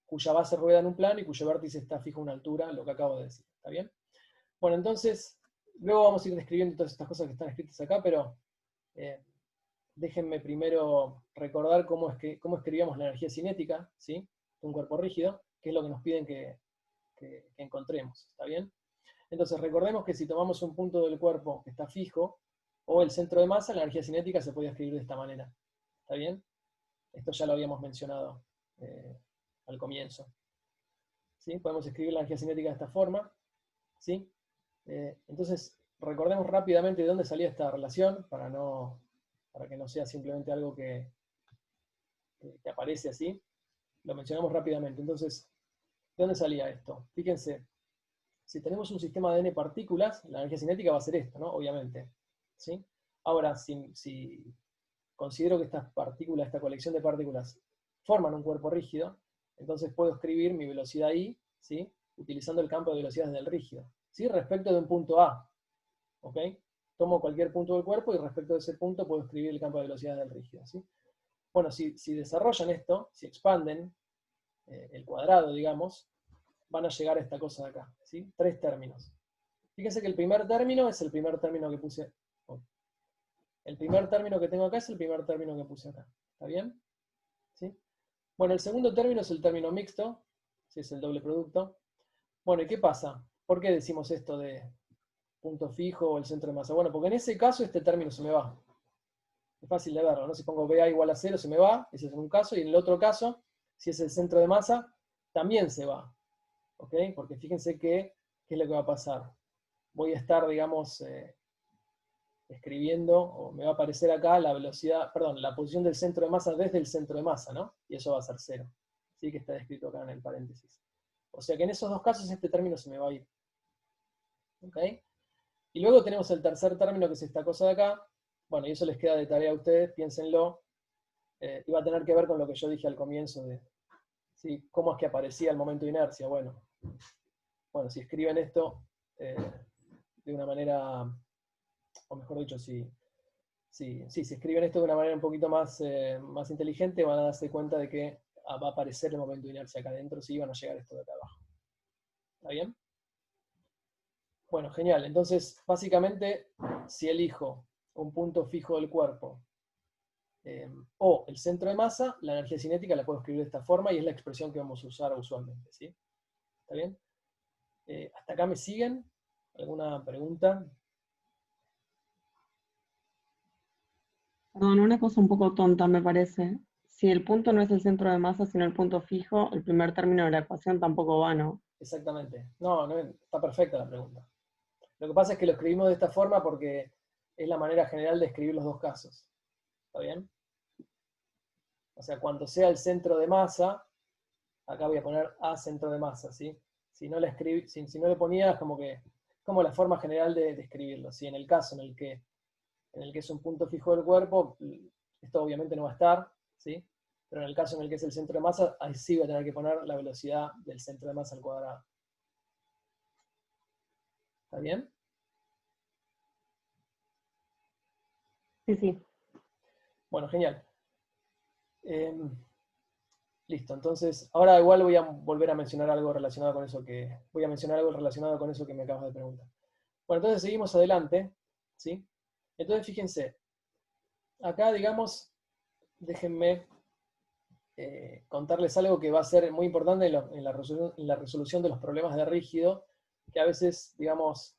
A: cuya base rueda en un plano y cuyo vértice está fijo a una altura, lo que acabo de decir, ¿está bien? Bueno, entonces, luego vamos a ir describiendo todas estas cosas que están escritas acá, pero déjenme primero recordar cómo escribíamos la energía cinética, ¿sí? De un cuerpo rígido, que es lo que nos piden que encontremos, ¿está bien? Entonces, recordemos que si tomamos un punto del cuerpo que está fijo, o el centro de masa, la energía cinética se puede escribir de esta manera, ¿está bien? Esto ya lo habíamos mencionado al comienzo. ¿Sí? Podemos escribir la energía cinética de esta forma, ¿sí? Entonces, recordemos rápidamente de dónde salía esta relación, para que no sea simplemente algo que aparece así. Lo mencionamos rápidamente. Entonces, ¿de dónde salía esto? Fíjense, si tenemos un sistema de n partículas, la energía cinética va a ser esto, ¿no? Obviamente. ¿Sí? Ahora, si considero que estas partículas, esta colección de partículas, forman un cuerpo rígido, entonces puedo escribir mi velocidad I, ¿sí? Utilizando el campo de velocidades del rígido, ¿sí? Respecto de un punto A. ¿Ok? Tomo cualquier punto del cuerpo y respecto de ese punto puedo escribir el campo de velocidades del rígido, ¿sí? Bueno, si desarrollan esto, si expanden el cuadrado, digamos, van a llegar a esta cosa de acá, ¿sí? 3 términos. Fíjense que el primer término es el primer término que puse. El primer término que tengo acá es el primer término que puse acá. ¿Está bien? ¿Sí? Bueno, el segundo término es el término mixto, ¿sí? Es el doble producto. Bueno, ¿y qué pasa? ¿Por qué decimos esto de punto fijo o el centro de masa? Bueno, porque en ese caso este término se me va. Es fácil de verlo, ¿no? Si pongo BA igual a 0 se me va, ese es un caso, y en el otro caso, si es el centro de masa, también se va. ¿Ok? Porque fíjense ¿qué es lo que va a pasar? Voy a estar, digamos, escribiendo, o me va a aparecer acá la velocidad, perdón, la posición del centro de masa desde el centro de masa, ¿no? Y eso va a ser 0. ¿Sí? Que está descrito acá en el paréntesis. O sea que en esos dos casos este término se me va a ir. ¿Ok? Y luego tenemos el tercer término, que es esta cosa de acá. Bueno, y eso les queda de tarea a ustedes, piénsenlo. Y va a tener que ver con lo que yo dije al comienzo de ¿sí? Cómo es que aparecía el momento de inercia. Bueno, si escriben esto de una manera, o mejor dicho, si escriben esto de una manera un poquito más inteligente, van a darse cuenta de que va a aparecer el momento de inercia acá adentro, sí, van a llegar esto de acá abajo. ¿Está bien? Bueno, genial. Entonces, básicamente, si elijo un punto fijo del cuerpo o el centro de masa, la energía cinética la puedo escribir de esta forma y es la expresión que vamos a usar usualmente, ¿sí? ¿Está bien? ¿Hasta acá me siguen? ¿Alguna pregunta?
F: Perdón, una cosa un poco tonta me parece. Si el punto no es el centro de masa, sino el punto fijo, el primer término de la ecuación tampoco va, ¿no?
A: Exactamente. No, está perfecta la pregunta. Lo que pasa es que lo escribimos de esta forma porque es la manera general de escribir los dos casos. ¿Está bien? O sea, cuando sea el centro de masa, acá voy a poner A centro de masa, ¿sí? Si no le ponía, es como la forma general de escribirlo, ¿sí? En el caso en el que es un punto fijo del cuerpo, esto obviamente no va a estar, ¿sí? Pero en el caso en el que es el centro de masa, ahí sí voy a tener que poner la velocidad del centro de masa al cuadrado. ¿Está bien?
F: Sí, sí.
A: Bueno, genial. Listo, entonces, ahora igual voy a volver a mencionar algo relacionado con eso que... Voy a mencionar algo relacionado con eso que me acabas de preguntar. Bueno, entonces seguimos adelante, ¿sí? Entonces, fíjense, acá, digamos, déjenme contarles algo que va a ser muy importante en la resolución de los problemas de rígido, que a veces, digamos,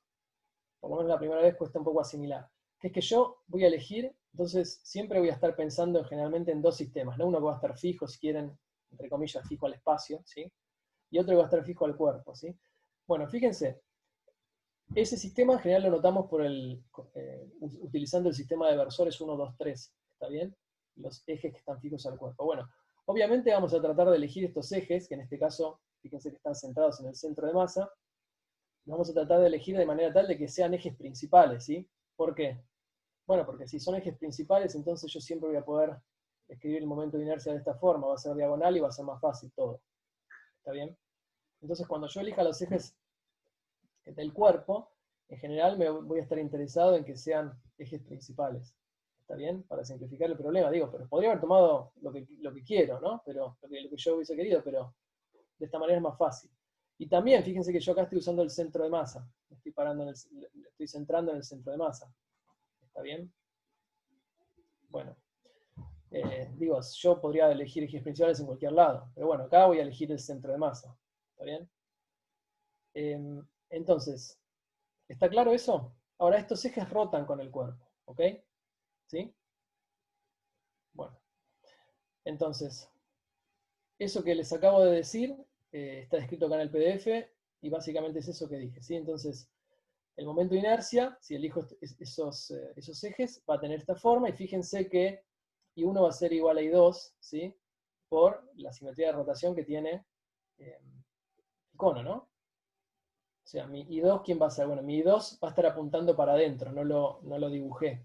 A: por lo menos la primera vez cuesta un poco asimilar. que es que yo voy a elegir, entonces siempre voy a estar pensando generalmente en dos sistemas, ¿no? Uno que va a estar fijo, si quieren, entre comillas, fijo al espacio, ¿sí? Y otro que va a estar fijo al cuerpo, ¿sí? Bueno, fíjense, ese sistema en general lo notamos utilizando el sistema de versores 1, 2, 3, ¿está bien? Los ejes que están fijos al cuerpo. Bueno, obviamente vamos a tratar de elegir estos ejes, que en este caso, fíjense que están centrados en el centro de masa, vamos a tratar de elegir de manera tal de que sean ejes principales, ¿sí? ¿Por qué? Bueno, porque si son ejes principales, entonces yo siempre voy a poder escribir el momento de inercia de esta forma, va a ser diagonal y va a ser más fácil todo. ¿Está bien? Entonces cuando yo elija los ejes del cuerpo, en general me voy a estar interesado en que sean ejes principales. ¿Está bien? Para simplificar el problema, digo, pero podría haber tomado lo que quiero, ¿no? Pero lo que yo hubiese querido, pero de esta manera es más fácil. Y también, fíjense que yo acá estoy usando el centro de masa. Estoy centrando en el centro de masa. ¿Está bien? Bueno. Digo, yo podría elegir ejes principales en cualquier lado. Pero bueno, acá voy a elegir el centro de masa. ¿Está bien? Entonces, ¿está claro eso? Ahora, estos ejes rotan con el cuerpo. ¿Ok? ¿Sí? Bueno. Entonces, eso que les acabo de decir está escrito acá en el PDF y básicamente es eso que dije, ¿sí? Entonces, el momento de inercia, si elijo esos ejes, va a tener esta forma y fíjense que I1 va a ser igual a I2, ¿sí? Por la simetría de rotación que tiene el cono, ¿no? O sea, mi I2, ¿quién va a ser? Bueno, mi I2 va a estar apuntando para adentro, no lo dibujé.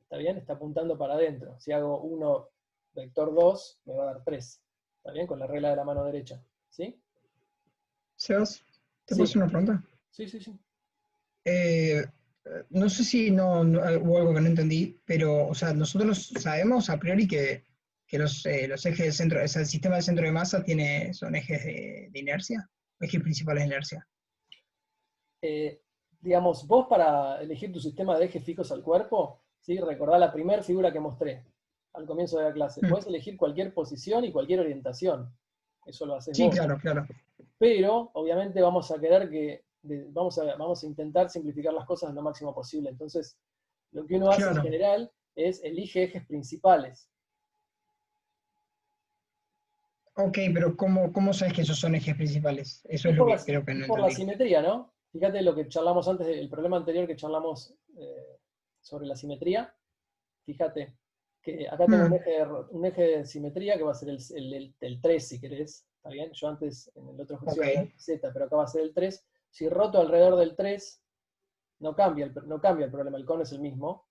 A: ¿Está bien? Está apuntando para adentro. Si hago 1 vector 2, me va a dar 3. ¿Está bien? Con la regla de la mano derecha. ¿Sí?
B: Sebas, ¿te puedo
A: Sí,
B: hacer una pregunta?
A: sí, sí, sí.
B: Eh, no sé si hubo algo que no entendí, pero, o sea, nosotros sabemos a priori que los ejes del centro, o sea, el sistema del centro de masa son ejes de inercia, ejes principales de inercia.
A: Digamos, vos para elegir tu sistema de ejes fijos al cuerpo, ¿sí? Recordá la primera figura que mostré al comienzo de la clase.
B: Mm.
A: Podés elegir cualquier posición y cualquier orientación. Eso lo haces
B: Sí,
A: vos.
B: claro, claro.
A: Pero, obviamente, vamos a querer vamos a intentar simplificar las cosas lo máximo posible. Entonces, lo que uno hace en
B: Claro.
A: general es elige ejes principales.
B: Ok, pero ¿cómo sabes que esos son ejes principales? Eso
A: Y
B: es lo
A: por la,
B: que creo que
A: y
B: no
A: por la
B: entendí.
A: simetría, ¿no? Fíjate lo que charlamos antes, el problema anterior que charlamos sobre la simetría. Fíjate que acá tengo
B: Mm,
A: un eje de simetría que va a ser el 3, si querés. ¿Está bien? Yo antes en el otro ejercicio
B: ok.
A: era el Z, pero acá va a ser el 3. Si roto alrededor del 3, no cambia el problema, el cono es el mismo.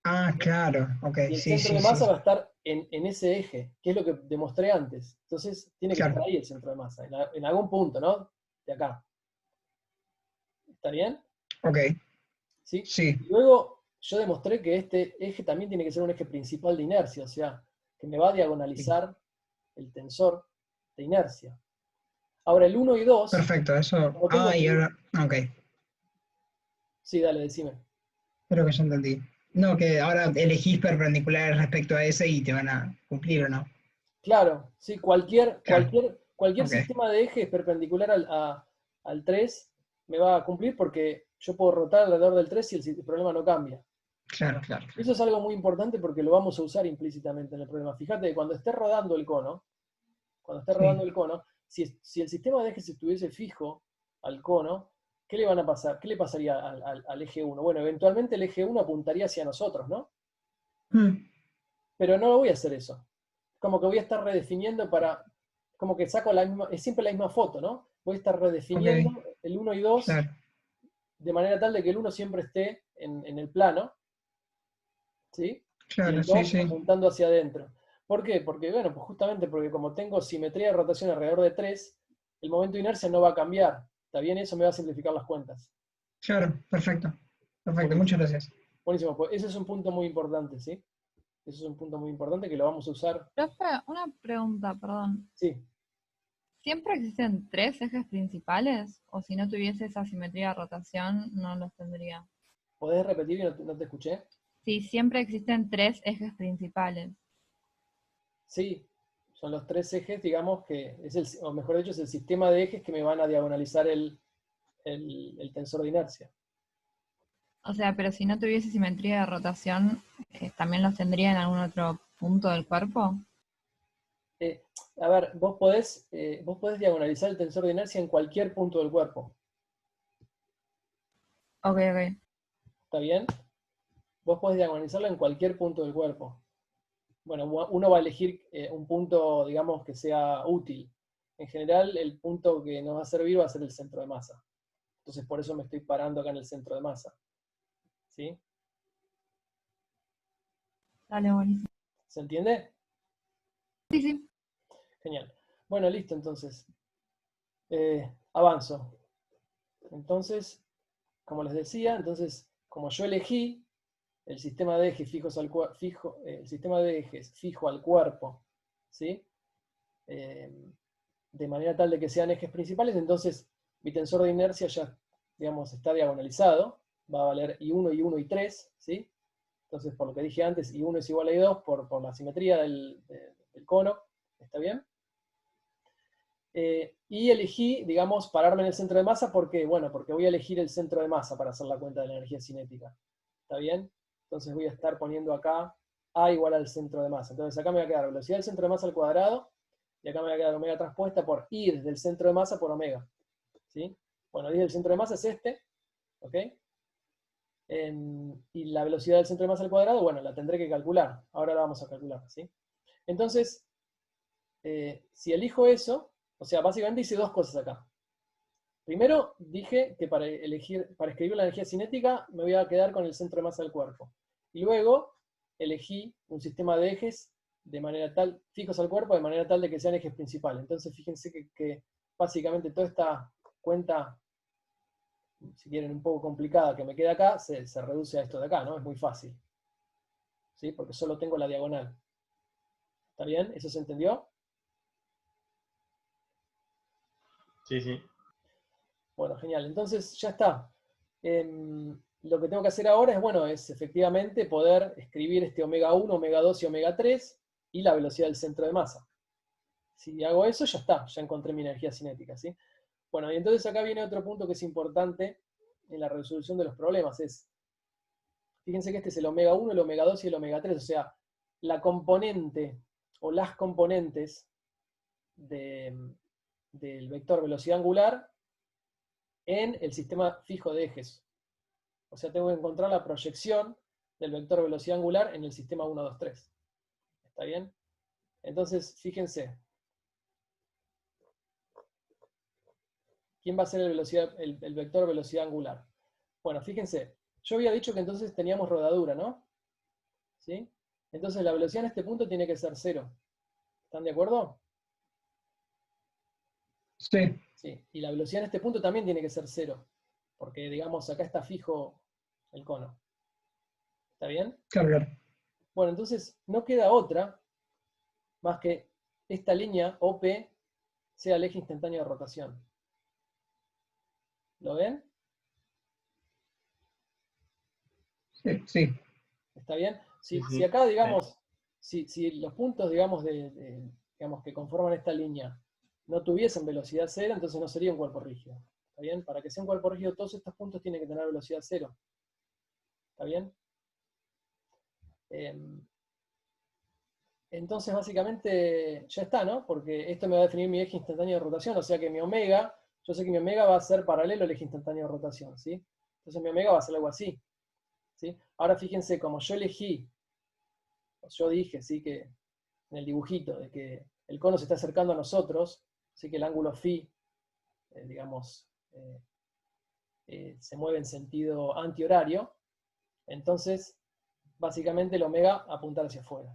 B: Ah,
A: ¿Sí?
B: claro, ok,
A: Y el
B: sí,
A: centro
B: sí,
A: de
B: sí,
A: masa va
B: sí.
A: a estar en ese eje, que es lo que demostré antes. Entonces tiene que estar
B: Claro,
A: ahí el centro de masa, en algún punto, ¿no? De acá. ¿Está bien?
B: ok,
A: ¿Sí?
B: sí.
A: Y luego yo demostré que este eje también tiene que ser un eje principal de inercia, o sea, que me va a
B: Sí.
A: diagonalizar el tensor de inercia. Ahora el 1 y 2,
B: Perfecto, eso.
A: como tengo
B: Ah, y
A: mi...
B: ahora, ok,
A: Sí, dale, decime.
B: creo que ya entendí. No, que ahora elegís perpendiculares respecto a ese y te van a cumplir o no.
A: Claro, sí,
B: Claro,
A: cualquier
B: ok,
A: sistema de ejes perpendicular al 3 me va a cumplir porque yo puedo rotar alrededor del 3 y el problema no cambia.
B: claro, claro.
A: Eso es algo muy importante porque lo vamos a usar implícitamente en el problema. Fíjate que cuando esté rodando el cono,
B: Sí,
A: si el sistema de ejes estuviese fijo al cono, ¿qué le van a pasar? ¿Qué le pasaría al eje 1? Bueno, eventualmente el eje 1 apuntaría hacia nosotros, ¿no?
B: mm,
A: Pero no voy a hacer eso. Como que voy a estar redefiniendo como que saco es siempre la misma foto, ¿no? Voy a estar
B: ok,
A: redefiniendo el 1 y 2
B: claro,
A: de manera tal de que el 1 siempre esté en el plano, ¿sí? Y
B: claro,
A: el
B: sí,
A: 2
B: sí.
A: apuntando hacia adentro. ¿Por qué? Porque, bueno, pues justamente porque como tengo simetría de rotación alrededor de 3, el momento de inercia no va a cambiar. ¿Está bien? Eso me va a simplificar las cuentas.
B: Claro, perfecto. Perfecto, muchas
A: Buenísimo.
B: gracias.
A: Buenísimo. Pues ese es un punto muy importante, ¿sí? Ese es un punto muy importante que lo vamos a usar.
E: Profe, una pregunta, perdón.
A: Sí.
E: ¿Siempre existen tres ejes principales? ¿O si no tuviese esa simetría de rotación, no los tendría?
A: ¿Podés repetir que no te escuché?
E: Sí, siempre existen tres ejes principales.
A: Sí, son los tres ejes, digamos, o mejor dicho, es el sistema de ejes que me van a diagonalizar el tensor de inercia.
E: O sea, pero si no tuviese simetría de rotación, ¿también los tendría en algún otro punto del cuerpo?
A: A ver, vos podés diagonalizar el tensor de inercia en cualquier punto del cuerpo.
E: Ok, ok.
A: ¿Está bien? Vos podés diagonalizarlo en cualquier punto del cuerpo. Bueno, uno va a elegir un punto, digamos, que sea útil. En general, el punto que nos va a servir va a ser el centro de masa. Entonces, por eso me estoy parando acá en el centro de masa. ¿Sí?
E: Dale, buenísimo.
A: ¿Se entiende?
E: Sí, sí.
A: Genial. Bueno, listo, entonces. Avanzo. Entonces, como les decía, entonces, como yo elegí el sistema de ejes el sistema de ejes fijo al cuerpo, ¿sí? De manera tal de que sean ejes principales, entonces mi tensor de inercia ya, digamos, está diagonalizado, va a valer I1, I1 y 3, ¿sí? Entonces, por lo que dije antes, I1 es igual a I2 por la simetría del cono, ¿está bien? Y elegí, digamos, pararme en el centro de masa porque, bueno, porque voy a elegir el centro de masa para hacer la cuenta de la energía cinética. ¿Está bien? Entonces voy a estar poniendo acá A igual al centro de masa. Entonces acá me va a quedar velocidad del centro de masa al cuadrado, y acá me va a quedar omega transpuesta por I desde el centro de masa por omega. ¿Sí? Bueno, I del centro de masa es este, ¿ok? Y la velocidad del centro de masa al cuadrado, bueno, la tendré que calcular. Ahora la vamos a calcular, ¿sí? Entonces, si elijo eso, o sea, básicamente hice dos cosas acá. Primero, dije que para escribir la energía cinética me voy a quedar con el centro de masa del cuerpo. Y luego elegí un sistema de ejes de manera tal, fijos al cuerpo, de manera tal de que sean ejes principales. Entonces, fíjense que básicamente toda esta cuenta, si quieren, un poco complicada que me queda acá, se reduce a esto de acá, ¿no? Es muy fácil. ¿Sí? Porque solo tengo la diagonal. ¿Está bien? ¿Eso se entendió?
D: Sí, sí.
A: Bueno, genial. Entonces ya está. Lo que tengo que hacer ahora es, bueno, es efectivamente poder escribir este omega 1, omega 2 y omega 3 y la velocidad del centro de masa. Si hago eso, ya está, ya encontré mi energía cinética, ¿sí? Bueno, y entonces acá viene otro punto que es importante en la resolución de los problemas. Fíjense que este es el omega 1, el omega 2 y el omega 3, o sea, la componente o las componentes del vector velocidad angular en el sistema fijo de ejes. O sea, tengo que encontrar la proyección del vector velocidad angular en el sistema 1, 2, 3. ¿Está bien? Entonces, fíjense. ¿Quién va a ser el vector velocidad angular? Bueno, fíjense. Yo había dicho que entonces teníamos rodadura, ¿no? ¿Sí? Entonces la velocidad en este punto tiene que ser 0. ¿Están de acuerdo?
B: Sí,
A: Sí. Y la velocidad en este punto también tiene que ser 0. Porque, digamos, acá está fijo el cono. ¿Está bien?
B: claro, claro.
A: Bueno, entonces no queda otra más que esta línea OP sea el eje instantáneo de rotación. ¿Lo ven?
B: Sí, sí.
A: ¿Está bien?
D: Sí,
A: Si
D: sí.
A: acá, digamos, si los puntos, digamos, digamos, que conforman esta línea no tuviesen velocidad cero, entonces no sería un cuerpo rígido. ¿Está bien? Para que sea un cuerpo rígido, todos estos puntos tienen que tener velocidad cero. ¿Está bien? Entonces, básicamente, ya está, ¿no? Porque esto me va a definir mi eje instantáneo de rotación, o sea que mi omega, yo sé que mi omega va a ser paralelo al eje instantáneo de rotación, ¿sí? Entonces mi omega va a ser algo así, ¿sí? Ahora fíjense, como yo elegí, yo dije, ¿sí? Que en el dibujito, de que el cono se está acercando a nosotros, así que el ángulo phi, digamos, se mueve en sentido antihorario, entonces, básicamente el omega apunta hacia afuera.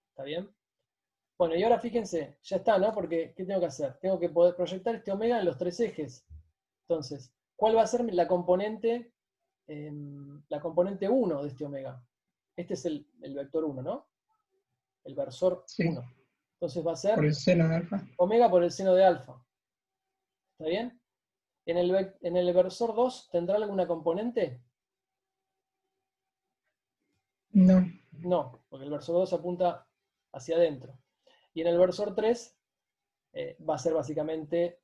A: ¿Está bien? Bueno, y ahora fíjense, ya está, ¿no? Porque, ¿qué tengo que hacer? Tengo que poder proyectar este omega en los tres ejes. Entonces, ¿cuál va a ser la componente 1 de este omega? Este es el vector 1, ¿no? El versor
B: Sí,
A: 1. Entonces va a
B: por
A: ser
B: el seno de alfa.
A: omega por el seno de alfa. ¿Está bien? En el versor 2, ¿tendrá alguna componente?
B: No,
A: No, porque el versor 2 apunta hacia adentro. Y en el versor 3 va a ser básicamente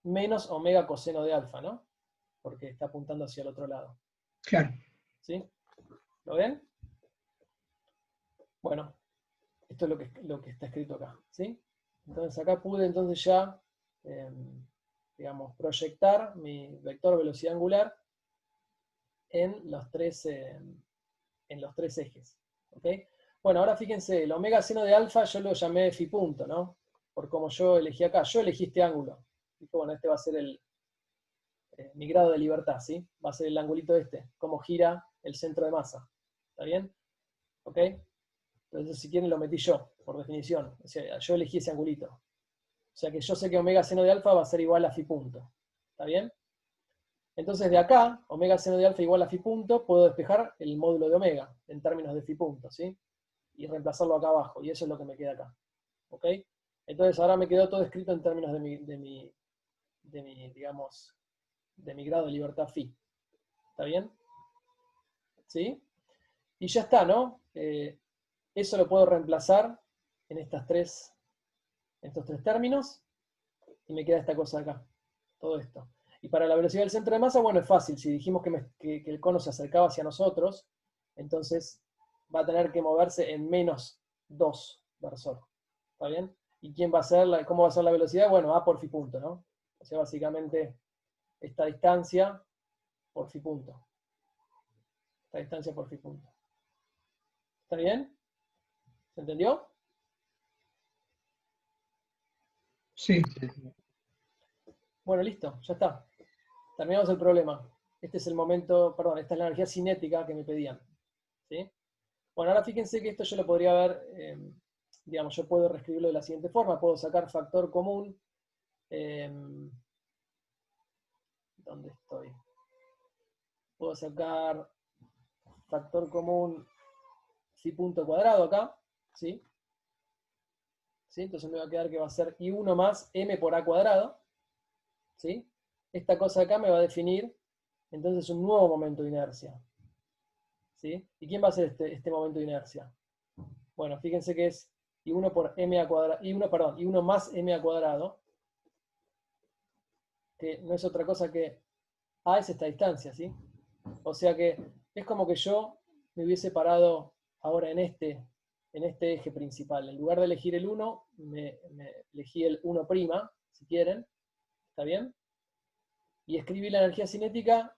A: menos omega coseno de alfa, ¿no? Porque está apuntando hacia el otro lado.
B: claro.
A: ¿Sí? ¿Lo ven? Bueno, esto es lo que está escrito acá, ¿sí? Entonces acá pude entonces ya, digamos, proyectar mi vector velocidad angular en los tres ejes, ¿ok? Bueno, ahora fíjense, el omega seno de alfa yo lo llamé phi punto, ¿no? Por como yo elegí acá, yo elegí este ángulo. Dije, bueno, este va a ser mi grado de libertad, ¿sí? Va a ser el angulito este, cómo gira el centro de masa. ¿Está bien? ¿Ok? Entonces, si quieren, lo metí yo, por definición. O sea, yo elegí ese angulito. O sea que yo sé que omega seno de alfa va a ser igual a phi punto. ¿Está bien? Entonces, de acá, omega seno de alfa igual a phi punto, puedo despejar el módulo de omega, en términos de phi punto, ¿sí? Y reemplazarlo acá abajo, y eso es lo que me queda acá. ¿Ok? Entonces, ahora me quedó todo escrito en términos digamos, de mi grado de libertad phi. ¿Está bien? ¿Sí? Y ya está, ¿no? Eso lo puedo reemplazar en estos tres términos, y me queda esta cosa acá. Todo esto. Y para la velocidad del centro de masa, bueno, es fácil. Si dijimos que el cono se acercaba hacia nosotros, entonces va a tener que moverse en -2 versor. ¿Está bien? ¿Y quién va a ser cómo va a ser la velocidad? Bueno, A por phi punto, ¿no? O sea, básicamente esta distancia por phi punto. Esta distancia por phi punto. ¿Está bien? ¿Se entendió?
B: Sí.
A: Bueno, listo, ya está. Terminamos el problema. Este es el momento, perdón, esta es la energía cinética que me pedían. ¿Sí? Bueno, ahora fíjense que esto yo lo podría ver, digamos, yo puedo reescribirlo de la siguiente forma. Puedo sacar factor común. ¿Dónde estoy? Puedo sacar factor común phi punto cuadrado acá. ¿Sí? ¿Sí? Entonces me va a quedar que va a ser I1 más M por A cuadrado. ¿Sí? Esta cosa acá me va a definir entonces un nuevo momento de inercia. ¿Sí? ¿Y quién va a ser este momento de inercia? Bueno, fíjense que es I1 por M a cuadrado, I1 más M a cuadrado, que no es otra cosa que A es esta distancia, ¿sí? O sea que es como que yo me hubiese parado ahora en este eje principal. En lugar de elegir el 1, me elegí el 1', si quieren. ¿Está bien? Y escribí la energía cinética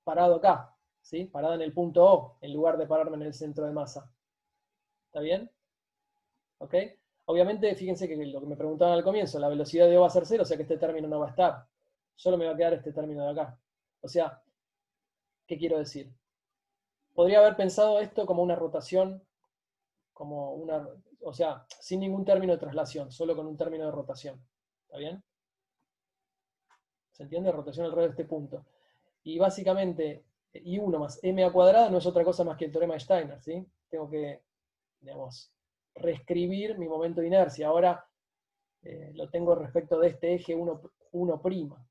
A: parado acá, ¿sí? Parado en el punto O, en lugar de pararme en el centro de masa. ¿Está bien? ¿Ok? Obviamente, fíjense que lo que me preguntaban al comienzo, la velocidad de O va a ser 0, o sea que este término no va a estar. Solo me va a quedar este término de acá. O sea, ¿qué quiero decir? Podría haber pensado esto como una rotación, o sea, sin ningún término de traslación, solo con un término de rotación. ¿Está bien? ¿Se entiende? Rotación alrededor de este punto. Y básicamente, I1 más M a cuadrado no es otra cosa más que el teorema de Steiner, ¿sí? Tengo que, digamos, reescribir mi momento de inercia. Ahora lo tengo respecto de este eje 1'.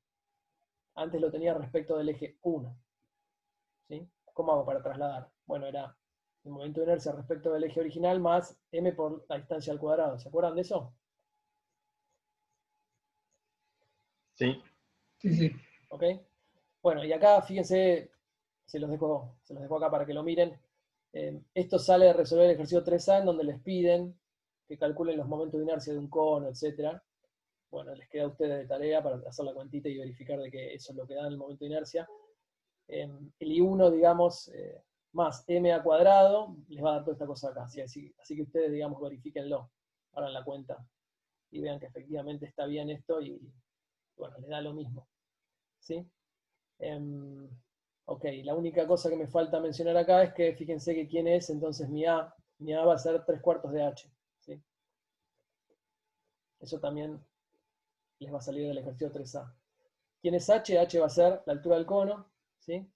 A: Antes lo tenía respecto del eje 1. ¿Sí? ¿Cómo hago para trasladar? Bueno, era el momento de inercia respecto del eje original más m por la distancia al cuadrado. ¿Se acuerdan de eso?
G: Sí.
B: Sí, sí.
A: ¿Ok? Bueno, y acá, fíjense, se los dejo acá para que lo miren. Esto sale de resolver el ejercicio 3A, en donde les piden que calculen los momentos de inercia de un cono, etc. Bueno, les queda a ustedes de tarea para hacer la cuentita y verificar de que eso es lo que da en el momento de inercia. El I1, digamos, más M a cuadrado, les va a dar toda esta cosa acá. Así que ustedes, digamos, verifíquenlo, hagan la cuenta y vean que efectivamente está bien esto y, bueno, les da lo mismo. ¿Sí? Ok, la única cosa que me falta mencionar acá es que fíjense que quién es, entonces mi A va a ser 3/4 de H. ¿Sí? Eso también les va a salir del ejercicio 3A. ¿Quién es H? H va a ser la altura del cono, ¿sí?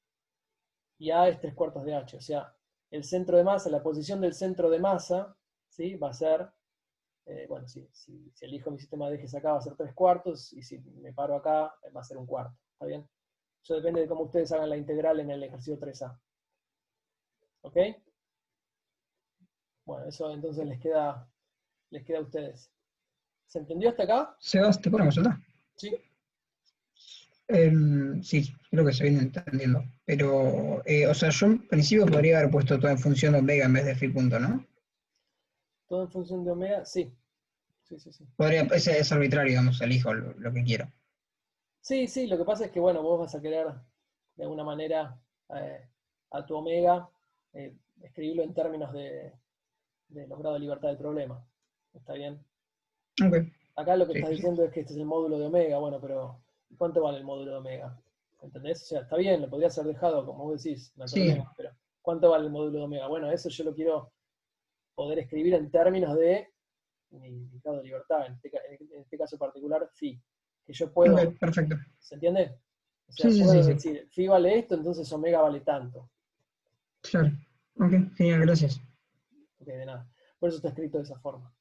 A: Y A es 3/4 de H. O sea, el centro de masa, la posición del centro de masa, ¿sí? Va a ser, bueno, si elijo mi sistema de ejes acá va a ser 3/4, y si me paro acá va a ser 1/4. ¿Está bien? Eso depende de cómo ustedes hagan la integral en el ejercicio 3A. ¿Ok? Bueno, eso entonces les queda a ustedes. ¿Se entendió hasta acá?
B: Sebas, ¿te podemos soltar?
A: Sí.
B: Sí, creo que se viene entendiendo. Pero, o sea, yo en principio podría haber puesto todo en función de omega en vez de phi punto, ¿no?
A: Todo en función de omega, sí. Sí, sí, sí.
B: Podría, es arbitrario, digamos, elijo lo que quiero.
A: Sí, sí, lo que pasa es que, bueno, vos vas a querer, de alguna manera, a tu omega, escribirlo en términos de los grados de libertad del problema. ¿Está bien?
B: Ok,
A: Acá lo que
B: sí,
A: estás
B: sí, sí.
A: diciendo es que este es el módulo de omega, bueno, pero ¿cuánto vale el módulo de omega? ¿Entendés? O sea, está bien, lo podría ser dejado, como vos decís, no hay
B: Sí,
A: problema, pero ¿cuánto vale el módulo de omega? Bueno, eso yo lo quiero poder escribir en términos de mi grado de libertad, en este caso particular, phi, que yo puedo,
B: ok, perfecto.
A: ¿se entiende? O
B: Sí,
A: sea,
B: sí, sí,
A: puedo
B: sí.
A: decir, phi vale esto, entonces omega vale tanto.
B: Claro. Ok, genial, gracias.
A: Ok, de nada. Por eso está escrito de esa forma.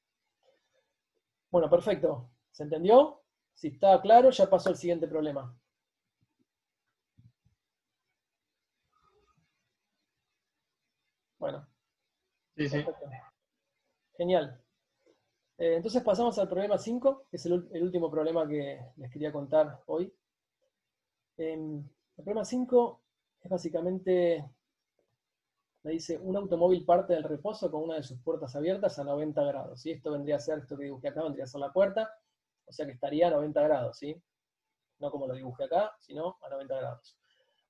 A: Bueno, perfecto. ¿Se entendió? Si está claro, ya pasó al siguiente problema. Bueno,
G: Sí, sí.
A: perfecto. Genial. Entonces pasamos al problema 5, que es el último problema que les quería contar hoy. El problema 5 es básicamente, me dice, un automóvil parte del reposo con una de sus puertas abiertas a 90 grados. Y esto vendría a ser, esto que dibujé acá, vendría a ser la puerta, o sea que estaría a 90 grados, ¿sí? No como lo dibujé acá, sino a 90 grados.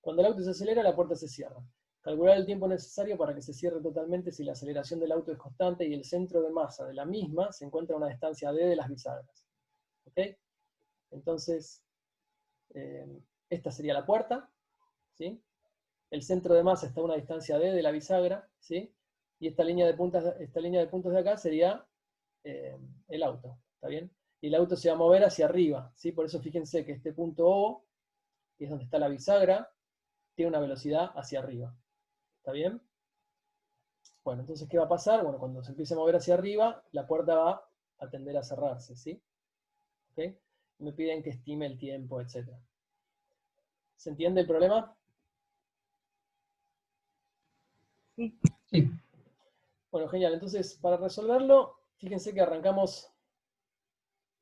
A: Cuando el auto se acelera, la puerta se cierra. Calcular el tiempo necesario para que se cierre totalmente si la aceleración del auto es constante y el centro de masa de la misma se encuentra a una distancia d de las bisagras. ¿Ok? Entonces, esta sería la puerta, ¿sí? El centro de masa está a una distancia d de la bisagra, ¿sí? Y esta línea de puntos de acá sería el auto, ¿está bien? Y el auto se va a mover hacia arriba, ¿sí? Por eso fíjense que este punto O, que es donde está la bisagra, tiene una velocidad hacia arriba, ¿está bien? Bueno, entonces, ¿qué va a pasar? Bueno, cuando se empiece a mover hacia arriba, la puerta va a tender a cerrarse, ¿sí? ¿Ok? Me piden que estime el tiempo, etc. ¿Se entiende el problema?
E: Sí.
B: Sí,
A: Bueno, genial. Entonces, para resolverlo, fíjense que arrancamos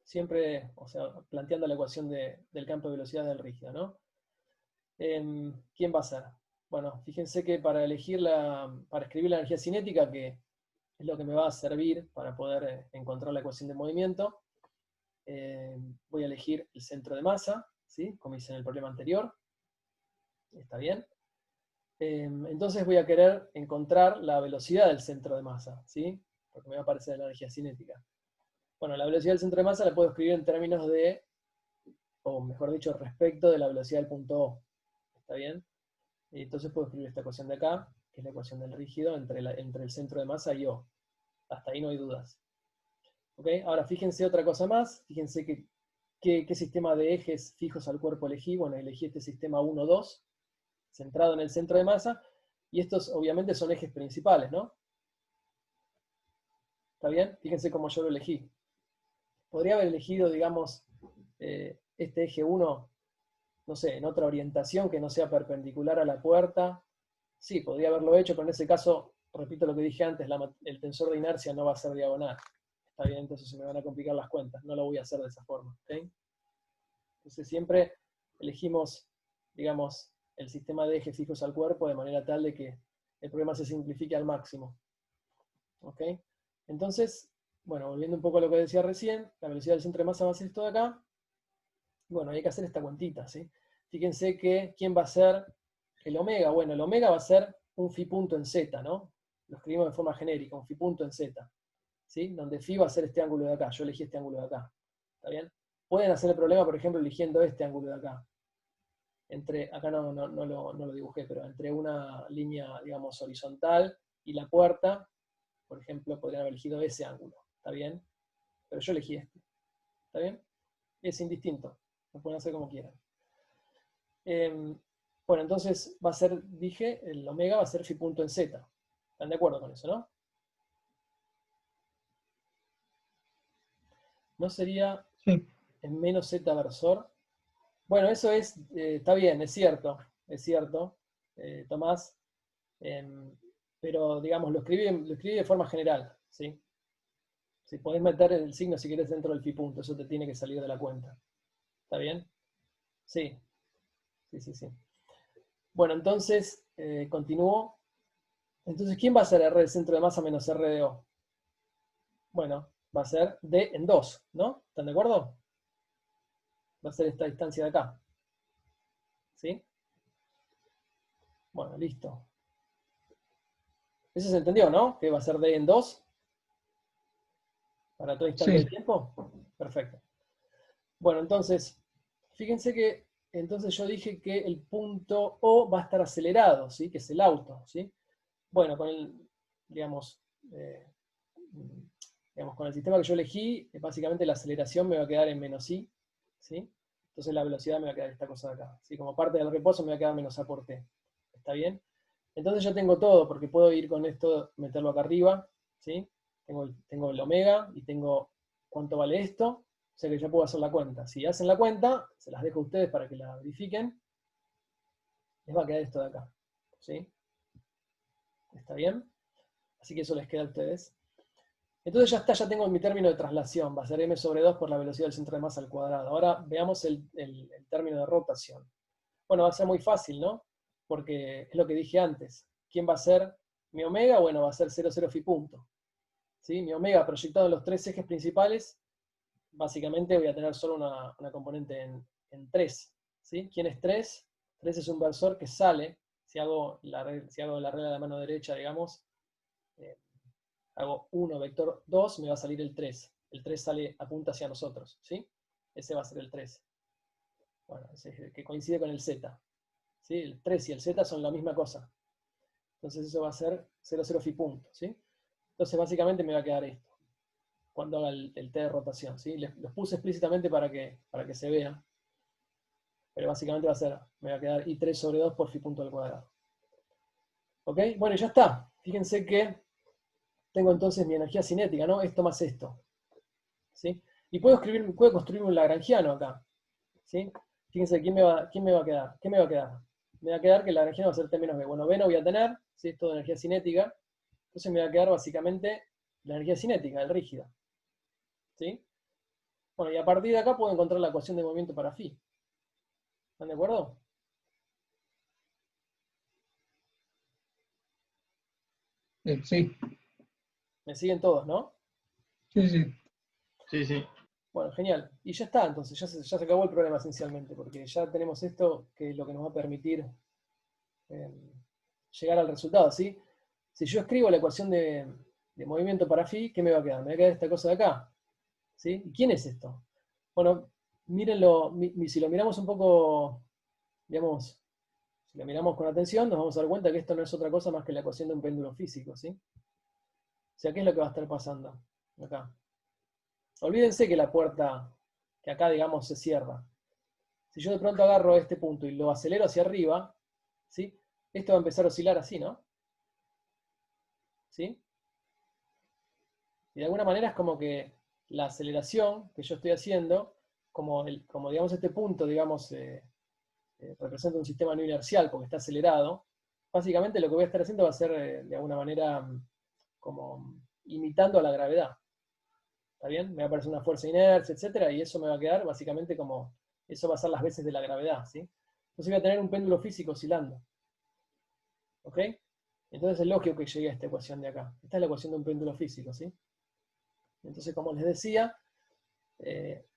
A: siempre, o sea, planteando la ecuación del campo de velocidad del rígido, ¿no? ¿Quién va a ser? Bueno, fíjense que para escribir la energía cinética, que es lo que me va a servir para poder encontrar la ecuación de movimiento, voy a elegir el centro de masa, ¿sí? Como hice en el problema anterior. ¿Está bien? Entonces voy a querer encontrar la velocidad del centro de masa, ¿sí? Porque me va a aparecer la energía cinética. Bueno, la velocidad del centro de masa la puedo escribir en términos de, o mejor dicho, respecto de la velocidad del punto O. ¿Está bien? Y entonces puedo escribir esta ecuación de acá, que es la ecuación del rígido entre el centro de masa y O. Hasta ahí no hay dudas. ¿Ok? Ahora fíjense otra cosa más. Fíjense qué sistema de ejes fijos al cuerpo elegí. Bueno, elegí este sistema 1-2, centrado en el centro de masa. Y estos obviamente son ejes principales, ¿no? ¿Está bien? Fíjense cómo yo lo elegí. Podría haber elegido, digamos, este eje 1, no sé, en otra orientación que no sea perpendicular a la puerta. Sí, podría haberlo hecho, pero en ese caso, repito lo que dije antes, el tensor de inercia no va a ser diagonal. Está bien, entonces se me van a complicar las cuentas. No lo voy a hacer de esa forma. ¿Okay? Entonces siempre elegimos, digamos, el sistema de ejes fijos al cuerpo de manera tal de que el problema se simplifique al máximo. ¿Ok? Entonces, bueno, volviendo un poco a lo que decía recién, la velocidad del centro de masa va a ser esto de acá. Bueno, hay que hacer esta cuentita, ¿sí? Fíjense que, ¿quién va a ser el omega? Bueno, el omega va a ser un phi punto en z, ¿no? Lo escribimos de forma genérica, un phi punto en z, ¿sí? Donde phi va a ser este ángulo de acá. Yo elegí este ángulo de acá. ¿Está bien? Pueden hacer el problema, por ejemplo, eligiendo este ángulo de acá. Acá no lo dibujé, pero entre una línea, digamos, horizontal y la puerta, por ejemplo, podrían haber elegido ese ángulo. ¿Está bien? Pero yo elegí este. ¿Está bien? Es indistinto. Lo pueden hacer como quieran. Bueno, entonces va a ser, dije, el omega va a ser phi punto en z. ¿Están de acuerdo con eso, no? ¿No sería
B: sí.
A: en menos z versor? Bueno, eso está bien, es cierto, Tomás. Pero, digamos, lo escribí de forma general, ¿sí? Si podés meter el signo si querés dentro del phi punto, eso te tiene que salir de la cuenta. ¿Está bien? Sí. Sí, sí, sí. Bueno, entonces, continúo. Entonces, ¿quién va a ser R del centro de masa menos R de O? Bueno, va a ser D en 2, ¿no? ¿Están de acuerdo? Va a ser esta distancia de acá. ¿Sí? Bueno, listo. Eso se entendió, ¿no? Que va a ser D en 2 para todo instante
B: Sí.
A: de tiempo. Perfecto. Bueno, entonces, fíjense que entonces yo dije que el punto O va a estar acelerado, ¿sí? Que es el auto, ¿sí? Bueno, con el, digamos, con el sistema que yo elegí, básicamente la aceleración me va a quedar en menos I, ¿sí? Entonces la velocidad me va a quedar esta cosa de acá, ¿sí? Como parte del reposo me va a quedar menos A por T. ¿Está bien? Entonces yo tengo todo, porque puedo ir con esto, meterlo acá arriba, ¿sí? Tengo el omega y tengo cuánto vale esto, o sea que ya puedo hacer la cuenta. Si hacen la cuenta, se las dejo a ustedes para que la verifiquen, les va a quedar esto de acá, ¿sí? ¿Está bien? Así que eso les queda a ustedes. Entonces ya está, ya tengo mi término de traslación, va a ser m sobre 2 por la velocidad del centro de masa al cuadrado. Ahora veamos el término de rotación. Bueno, va a ser muy fácil, ¿no? Porque es lo que dije antes. ¿Quién va a ser mi omega? Bueno, va a ser 0, 0 phi punto. ¿Sí? Mi omega proyectado en los tres ejes principales, básicamente voy a tener solo una componente en 3. ¿Sí? ¿Quién es 3? 3 es un versor que sale, si hago la regla de la mano derecha, digamos, hago 1 vector 2, me va a salir el 3. El 3 sale, apunta hacia nosotros, ¿sí? Ese va a ser el 3. Bueno, ese que coincide con el z. ¿Sí? El 3 y el z son la misma cosa. Entonces eso va a ser 0, 0 phi punto, ¿sí? Entonces básicamente me va a quedar esto, cuando haga el t de rotación, ¿sí? Los puse explícitamente para que se vea. Pero básicamente va a ser, me va a quedar I3 sobre 2 por phi punto al cuadrado. ¿Ok? Bueno, y ya está. Fíjense que tengo entonces mi energía cinética, ¿no? Esto más esto. ¿Sí? Y puedo construir un lagrangiano acá. ¿Sí? Fíjense, ¿quién me va a quedar? ¿Qué me va a quedar? Me va a quedar que el lagrangiano va a ser T menos B. Bueno, B no voy a tener, ¿sí? Esto de energía cinética. Entonces me va a quedar básicamente la energía cinética, el rígido. ¿Sí? Bueno, y a partir de acá puedo encontrar la ecuación de movimiento para phi. ¿Están de acuerdo?
B: Sí,
A: Me siguen todos, ¿no?
B: sí, sí.
G: Sí, sí.
A: Bueno, genial. Y ya está, entonces ya se acabó el problema esencialmente, porque ya tenemos esto que es lo que nos va a permitir llegar al resultado, ¿sí? Si yo escribo la ecuación de movimiento para phi, ¿qué me va a quedar? Me va a quedar esta cosa de acá, ¿sí? ¿Y quién es esto? Bueno, mírenlo, si lo miramos un poco, digamos, si lo miramos con atención, nos vamos a dar cuenta que esto no es otra cosa más que la ecuación de un péndulo físico, ¿sí? O sea, ¿qué es lo que va a estar pasando acá? Olvídense que la puerta, que acá, digamos, se cierra. Si yo de pronto agarro este punto y lo acelero hacia arriba, ¿sí? Esto va a empezar a oscilar así, ¿no? ¿Sí? Y de alguna manera es como que la aceleración que yo estoy haciendo, como digamos este punto, digamos, representa un sistema no inercial porque está acelerado, básicamente lo que voy a estar haciendo va a ser, de alguna manera, como imitando a la gravedad. ¿Está bien? Me va a aparecer una fuerza de inercia, etcétera, y eso me va a quedar básicamente como, eso va a ser las veces de la gravedad, ¿sí? Entonces voy a tener un péndulo físico oscilando. ¿Ok? Entonces es lógico que llegue a esta ecuación de acá. Esta es la ecuación de un péndulo físico, ¿sí? Entonces, como les decía,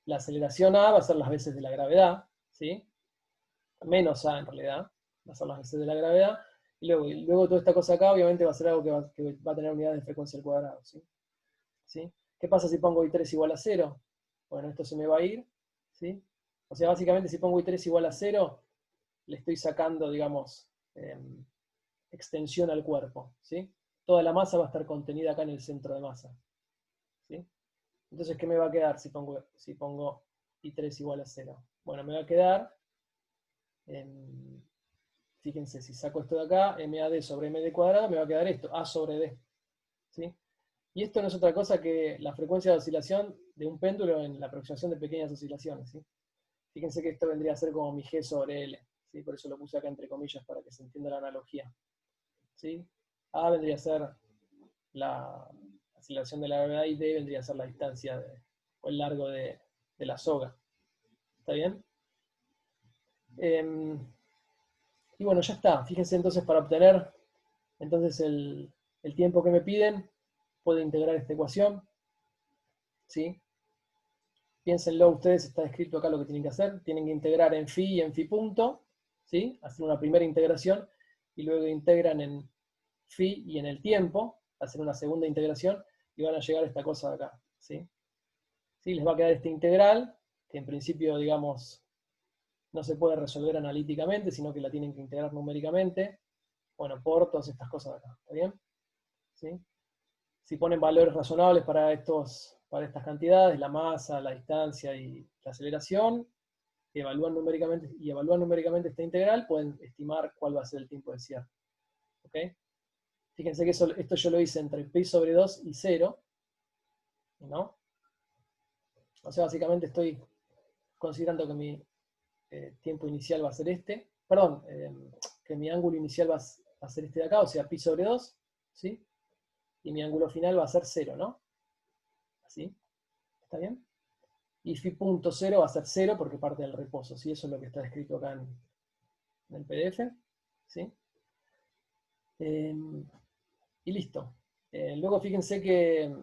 A: la aceleración A va a ser las veces de la gravedad, ¿sí? Menos A en realidad, va a ser las veces de la gravedad, y luego toda esta cosa acá obviamente va a ser algo que va a tener unidades de frecuencia al cuadrado, ¿sí? ¿Sí? ¿Qué pasa si pongo I3 igual a 0? Bueno, esto se me va a ir, ¿sí? O sea, básicamente si pongo I3 igual a 0, le estoy sacando, digamos, extensión al cuerpo, ¿sí? Toda la masa va a estar contenida acá en el centro de masa, ¿sí? Entonces, ¿qué me va a quedar si pongo I3 igual a 0? Bueno, me va a quedar, fíjense, si saco esto de acá, MAD sobre MD cuadrado, me va a quedar esto, A sobre D, ¿sí? Y esto no es otra cosa que la frecuencia de oscilación de un péndulo en la aproximación de pequeñas oscilaciones, ¿sí? Fíjense que esto vendría a ser como mi G sobre L, ¿sí? Por eso lo puse acá entre comillas para que se entienda la analogía, ¿sí? A vendría a ser la aceleración de la gravedad y D vendría a ser la distancia o el largo de la soga. ¿Está bien? Y bueno, ya está. Fíjense entonces para obtener entonces el tiempo que me piden, puedo integrar esta ecuación. ¿Sí? Piénsenlo ustedes, está escrito acá lo que tienen que hacer. Tienen que integrar en phi y en phi punto. ¿Sí? Hacer una primera integración y luego integran en phi y en el tiempo, hacer una segunda integración y van a llegar a esta cosa de acá. ¿Sí? ¿Sí? Les va a quedar esta integral, que en principio, digamos, no se puede resolver analíticamente, sino que la tienen que integrar numéricamente. Bueno, por todas estas cosas de acá. ¿Está bien? ¿Sí? Si ponen valores razonables para estas cantidades, la masa, la distancia y la aceleración, evalúan numéricamente esta integral, pueden estimar cuál va a ser el tiempo de cierre. ¿Ok? Fíjense que esto yo lo hice entre pi sobre 2 y 0, ¿no? O sea, básicamente estoy considerando que mi tiempo inicial va a ser este, perdón, que mi ángulo inicial va a ser este de acá, o sea, pi sobre 2, ¿sí? Y mi ángulo final va a ser 0, ¿no? Así, ¿está bien? Y phi punto 0 va a ser 0 porque parte del reposo, ¿sí? Eso es lo que está escrito acá en el PDF, ¿sí? Y listo. Luego fíjense que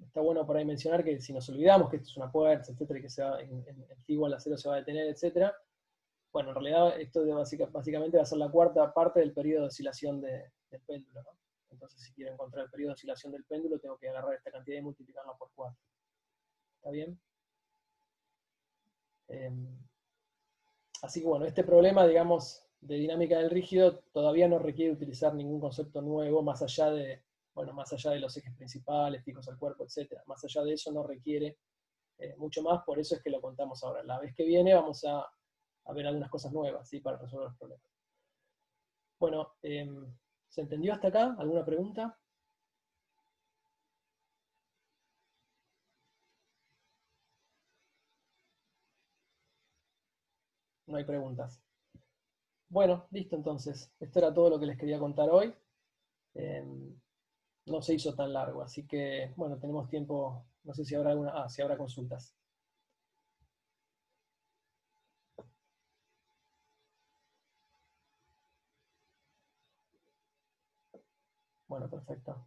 A: está bueno por ahí mencionar que si nos olvidamos que esto es una puerta, etcétera, y que se va, en phi igual a 0 se va a detener, etcétera. Bueno, en realidad esto básicamente va a ser la cuarta parte del periodo de oscilación del péndulo, ¿no? Entonces, si quiero encontrar el periodo de oscilación del péndulo, tengo que agarrar esta cantidad y multiplicarla por 4. ¿Está bien? Así que bueno, este problema, digamos, de dinámica del rígido todavía no requiere utilizar ningún concepto nuevo más allá de, bueno, más allá de los ejes principales, picos al cuerpo, etc. Más allá de eso no requiere mucho más, por eso es que lo contamos ahora. La vez que viene vamos a ver algunas cosas nuevas, ¿sí? Para resolver los problemas. Bueno, ¿se entendió hasta acá? ¿Alguna pregunta? No hay preguntas. Bueno, listo entonces. Esto era todo lo que les quería contar hoy. No se hizo tan largo, así que, bueno, tenemos tiempo. No sé si habrá si habrá consultas. Bueno, perfecto.